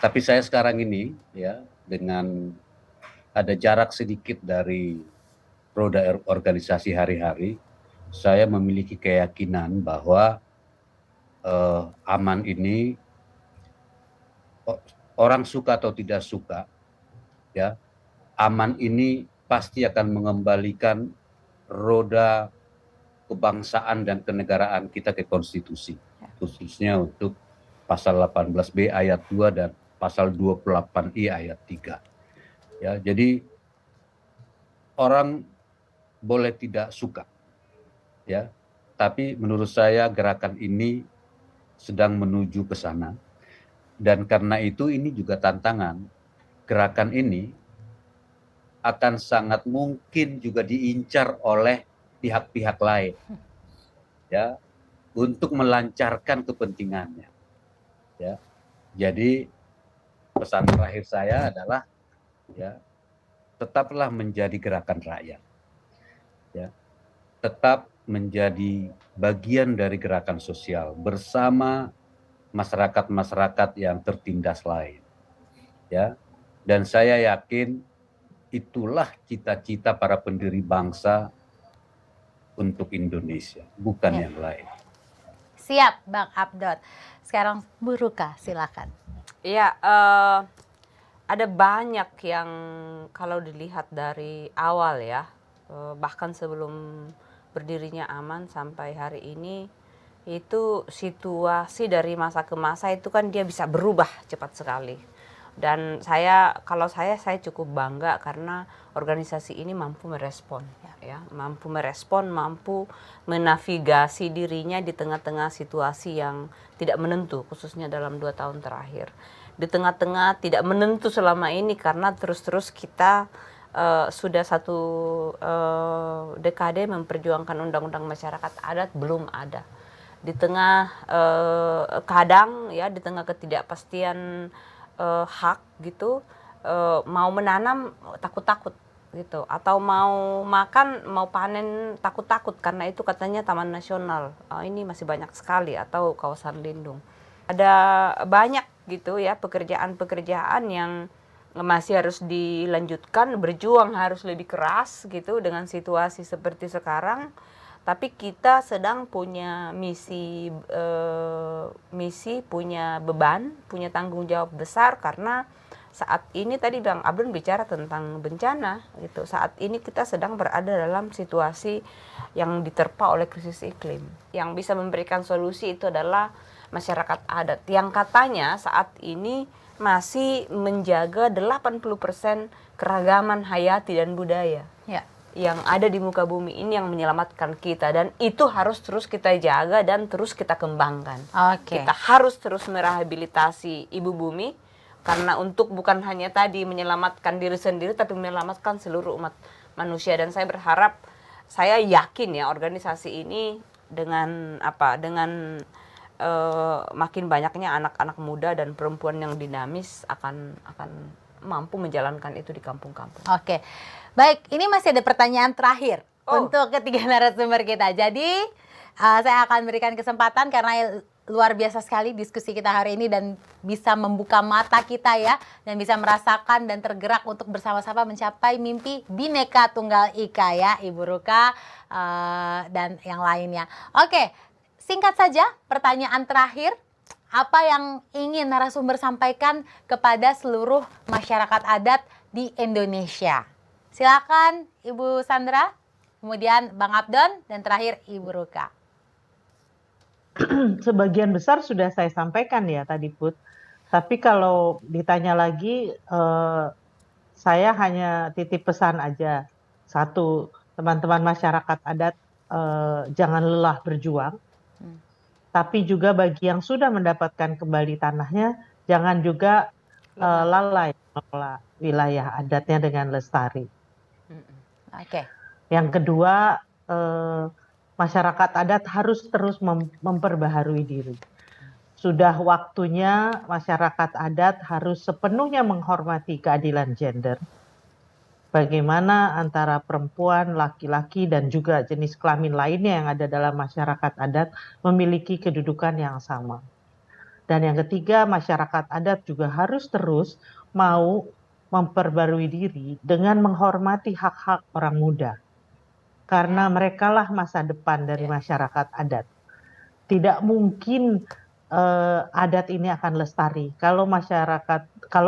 Tapi saya sekarang ini ya, dengan ada jarak sedikit dari roda organisasi hari-hari, saya memiliki keyakinan bahwa aman ini orang suka atau tidak suka ya, aman ini pasti akan mengembalikan roda kebangsaan dan kenegaraan kita ke konstitusi, khususnya untuk pasal 18B ayat 2 dan pasal 28I ayat 3. Ya, jadi orang boleh tidak suka ya, tapi menurut saya gerakan ini sedang menuju ke sana. Dan karena itu ini juga tantangan. Gerakan ini akan sangat mungkin juga diincar oleh pihak-pihak lain ya, untuk melancarkan kepentingannya ya. Jadi pesan terakhir saya adalah ya, tetaplah menjadi gerakan rakyat ya, tetap menjadi bagian dari gerakan sosial bersama masyarakat-masyarakat yang tertindas lain ya. Dan saya yakin itulah cita-cita para pendiri bangsa untuk Indonesia, bukan yang lain. Siap, Bang Abdon. Sekarang Bu Ruka, silakan. Iya, ada banyak yang kalau dilihat dari awal ya, bahkan sebelum berdirinya Aman sampai hari ini, itu situasi dari masa ke masa itu kan dia bisa berubah cepat sekali. Dan kalau saya cukup bangga karena organisasi ini mampu merespon ya, mampu merespon, mampu menavigasi dirinya di tengah-tengah situasi yang tidak menentu, khususnya dalam 2 tahun terakhir. Di tengah-tengah tidak menentu selama ini karena terus-terus kita sudah 1 dekade memperjuangkan undang-undang masyarakat adat belum ada. Di tengah kadang ya, di tengah ketidakpastian hak gitu, mau menanam takut-takut gitu, atau mau makan, mau panen takut-takut karena itu katanya taman nasional, ini masih banyak sekali, atau kawasan lindung. Ada banyak gitu ya pekerjaan-pekerjaan yang masih harus dilanjutkan, berjuang harus lebih keras gitu dengan situasi seperti sekarang. Tapi kita sedang punya misi, punya beban, punya tanggung jawab besar karena saat ini tadi Bang Abdon bicara tentang bencana gitu. Saat ini kita sedang berada dalam situasi yang diterpa oleh krisis iklim. Yang bisa memberikan solusi itu adalah masyarakat adat yang katanya saat ini masih menjaga 80% keragaman hayati dan budaya. Ya. Yang ada di muka bumi ini yang menyelamatkan kita, dan itu harus terus kita jaga dan terus kita kembangkan. Kita harus terus merehabilitasi ibu bumi karena untuk bukan hanya tadi menyelamatkan diri sendiri tapi menyelamatkan seluruh umat manusia. Dan saya berharap, saya yakin ya organisasi ini dengan makin banyaknya anak-anak muda dan perempuan yang dinamis akan mampu menjalankan itu di kampung-kampung. Oke. Baik, ini masih ada pertanyaan terakhir untuk ketiga narasumber kita. Jadi saya akan berikan kesempatan karena luar biasa sekali diskusi kita hari ini dan bisa membuka mata kita ya, dan bisa merasakan dan tergerak untuk bersama-sama mencapai mimpi Bhinneka Tunggal Ika ya, Ibu Ruka dan yang lainnya. Oke, singkat saja pertanyaan terakhir. apa yang ingin narasumber sampaikan kepada seluruh masyarakat adat di Indonesia? Silakan Ibu Sandra, kemudian Bang Abdon, dan terakhir Ibu Ruka. Sebagian besar sudah saya sampaikan ya tadi Put. Tapi kalau ditanya lagi, saya hanya titip pesan aja. Satu, teman-teman masyarakat adat jangan lelah berjuang. Tapi juga bagi yang sudah mendapatkan kembali tanahnya, jangan juga lalai mengelola wilayah adatnya dengan lestari. Oke. Yang kedua, masyarakat adat harus terus memperbaharui diri. Sudah waktunya masyarakat adat harus sepenuhnya menghormati keadilan gender. Bagaimana antara perempuan, laki-laki, dan juga jenis kelamin lainnya yang ada dalam masyarakat adat memiliki kedudukan yang sama. Dan yang ketiga, masyarakat adat juga harus terus mau memperbarui diri dengan menghormati hak-hak orang muda. Karena merekalah masa depan dari masyarakat adat. Tidak mungkin adat ini akan lestari kalau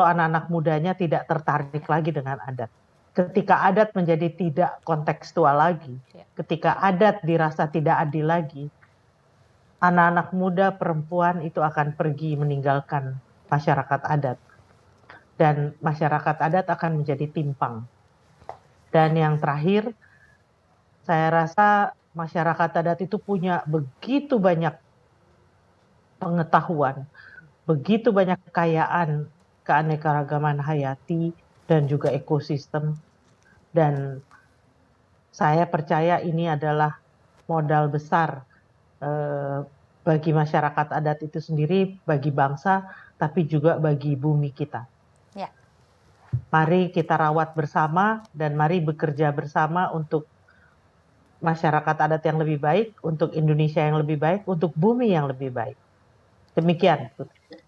anak-anak mudanya tidak tertarik lagi dengan adat. Ketika adat menjadi tidak kontekstual lagi, ketika adat dirasa tidak adil lagi, anak-anak muda perempuan itu akan pergi meninggalkan masyarakat adat. Dan masyarakat adat akan menjadi timpang. Dan yang terakhir, saya rasa masyarakat adat itu punya begitu banyak pengetahuan, begitu banyak kekayaan keanekaragaman hayati dan juga ekosistem. Dan saya percaya ini adalah modal besar bagi masyarakat adat itu sendiri, bagi bangsa, tapi juga bagi bumi kita. Ya. Mari kita rawat bersama dan mari bekerja bersama untuk masyarakat adat yang lebih baik, untuk Indonesia yang lebih baik, untuk bumi yang lebih baik. Demikian.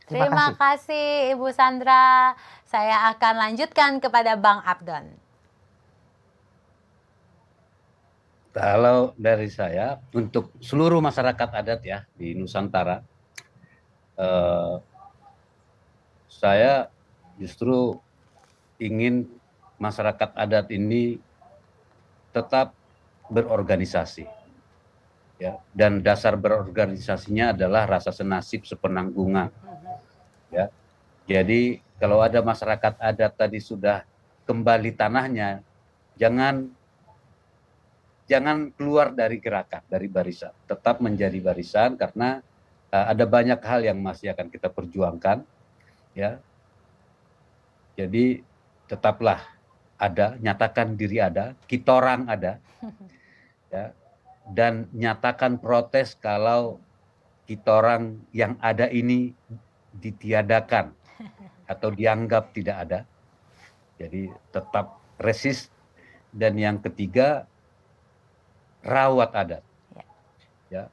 Terima kasih Ibu Sandra. Saya akan lanjutkan kepada Bang Abdon. Kalau dari saya, untuk seluruh masyarakat adat ya di Nusantara, saya justru ingin masyarakat adat ini tetap berorganisasi. Ya, dan dasar berorganisasinya adalah rasa senasib sepenanggungan. Ya, jadi kalau ada masyarakat adat tadi sudah kembali tanahnya, jangan keluar dari gerakan, dari barisan. Tetap menjadi barisan karena ada banyak hal yang masih akan kita perjuangkan. Ya, jadi tetaplah ada, nyatakan diri ada, kita orang ada. Ya, dan nyatakan protes kalau kita orang yang ada ini ditiadakan atau dianggap tidak ada. Jadi tetap resist. Dan yang ketiga, rawat adat. Ya.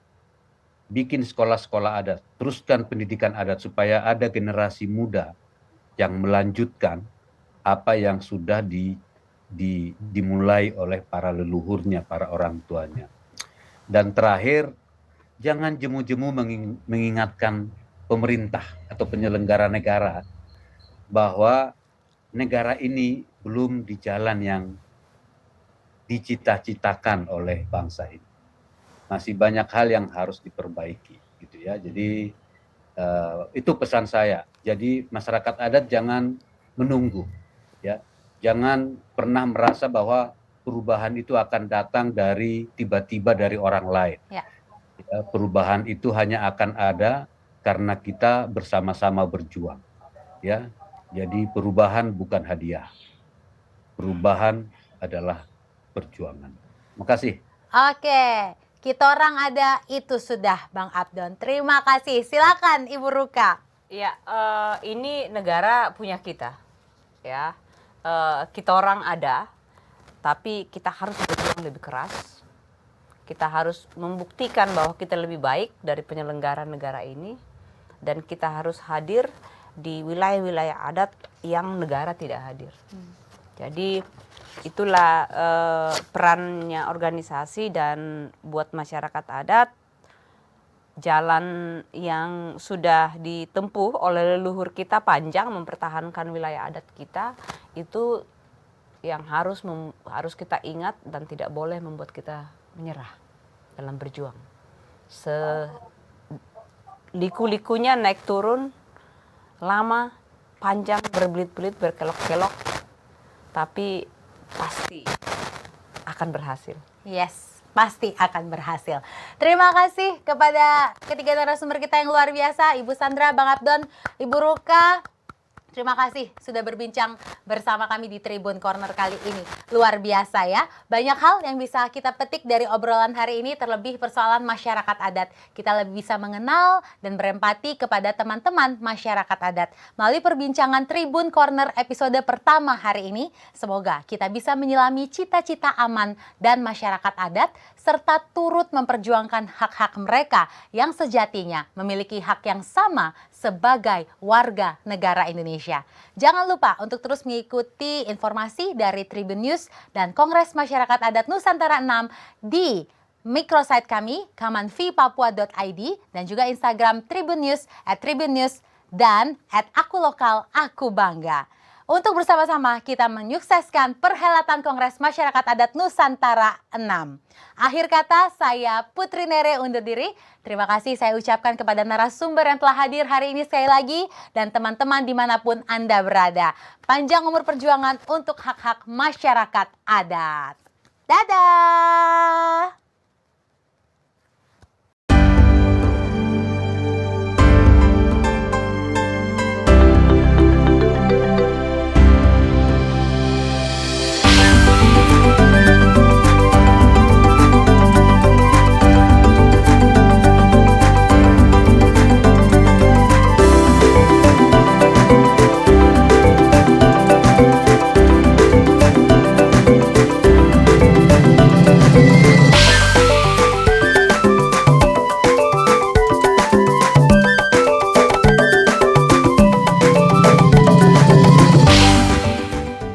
Bikin sekolah-sekolah adat, teruskan pendidikan adat supaya ada generasi muda yang melanjutkan apa yang sudah dimulai oleh para leluhurnya, para orang tuanya. Dan terakhir, jangan jemu-jemu mengingatkan pemerintah atau penyelenggara negara bahwa negara ini belum di jalan yang dicita-citakan oleh bangsa ini. Masih banyak hal yang harus diperbaiki, gitu ya. Jadi itu pesan saya. Jadi masyarakat adat jangan menunggu, ya. Jangan pernah merasa bahwa perubahan itu akan datang dari tiba-tiba dari orang lain. Ya, perubahan itu hanya akan ada karena kita bersama-sama berjuang. Ya, jadi perubahan bukan hadiah. Perubahan adalah perjuangan. Terima kasih. Oke, kita orang ada itu sudah Bang Abdon. Terima kasih. Silakan Ibu Ruka. Ya, ini negara punya kita. Ya, kita orang ada. Tapi kita harus berjuang lebih keras. Kita harus membuktikan bahwa kita lebih baik dari penyelenggara negara ini. Dan kita harus hadir di wilayah-wilayah adat yang negara tidak hadir. Jadi itulah perannya organisasi dan buat masyarakat adat. jalan yang sudah ditempuh oleh leluhur kita panjang mempertahankan wilayah adat kita, itu yang harus kita ingat dan tidak boleh membuat kita menyerah dalam berjuang. Liku-likunya naik turun, lama, panjang, berbelit-belit, berkelok-kelok, tapi pasti akan berhasil. Yes, pasti akan berhasil. Terima kasih kepada ketiga narasumber kita yang luar biasa, Ibu Sandra, Bang Abdon, Ibu Ruka. Terima kasih sudah berbincang bersama kami di Tribun Corner kali ini. Luar biasa ya. Banyak hal yang bisa kita petik dari obrolan hari ini, terlebih persoalan masyarakat adat. Kita lebih bisa mengenal dan berempati kepada teman-teman masyarakat adat. Melalui perbincangan Tribun Corner episode pertama hari ini, semoga kita bisa menyelami cita-cita aman dan masyarakat adat, serta turut memperjuangkan hak-hak mereka yang sejatinya memiliki hak yang sama sebagai warga negara Indonesia. Jangan lupa untuk terus mengikuti informasi dari Tribun News dan Kongres Masyarakat Adat Nusantara 6 di microsite kami, kamanvipapua.id, dan juga Instagram Tribun News, @tribunnews, dan @akulokal-aku-bangga. Untuk bersama-sama kita menyukseskan perhelatan Kongres Masyarakat Adat Nusantara 6. Akhir kata, saya Putri Nere undur diri. Terima kasih saya ucapkan kepada narasumber yang telah hadir hari ini sekali lagi, dan teman-teman dimanapun Anda berada. Panjang umur perjuangan untuk hak-hak masyarakat adat. Dadah!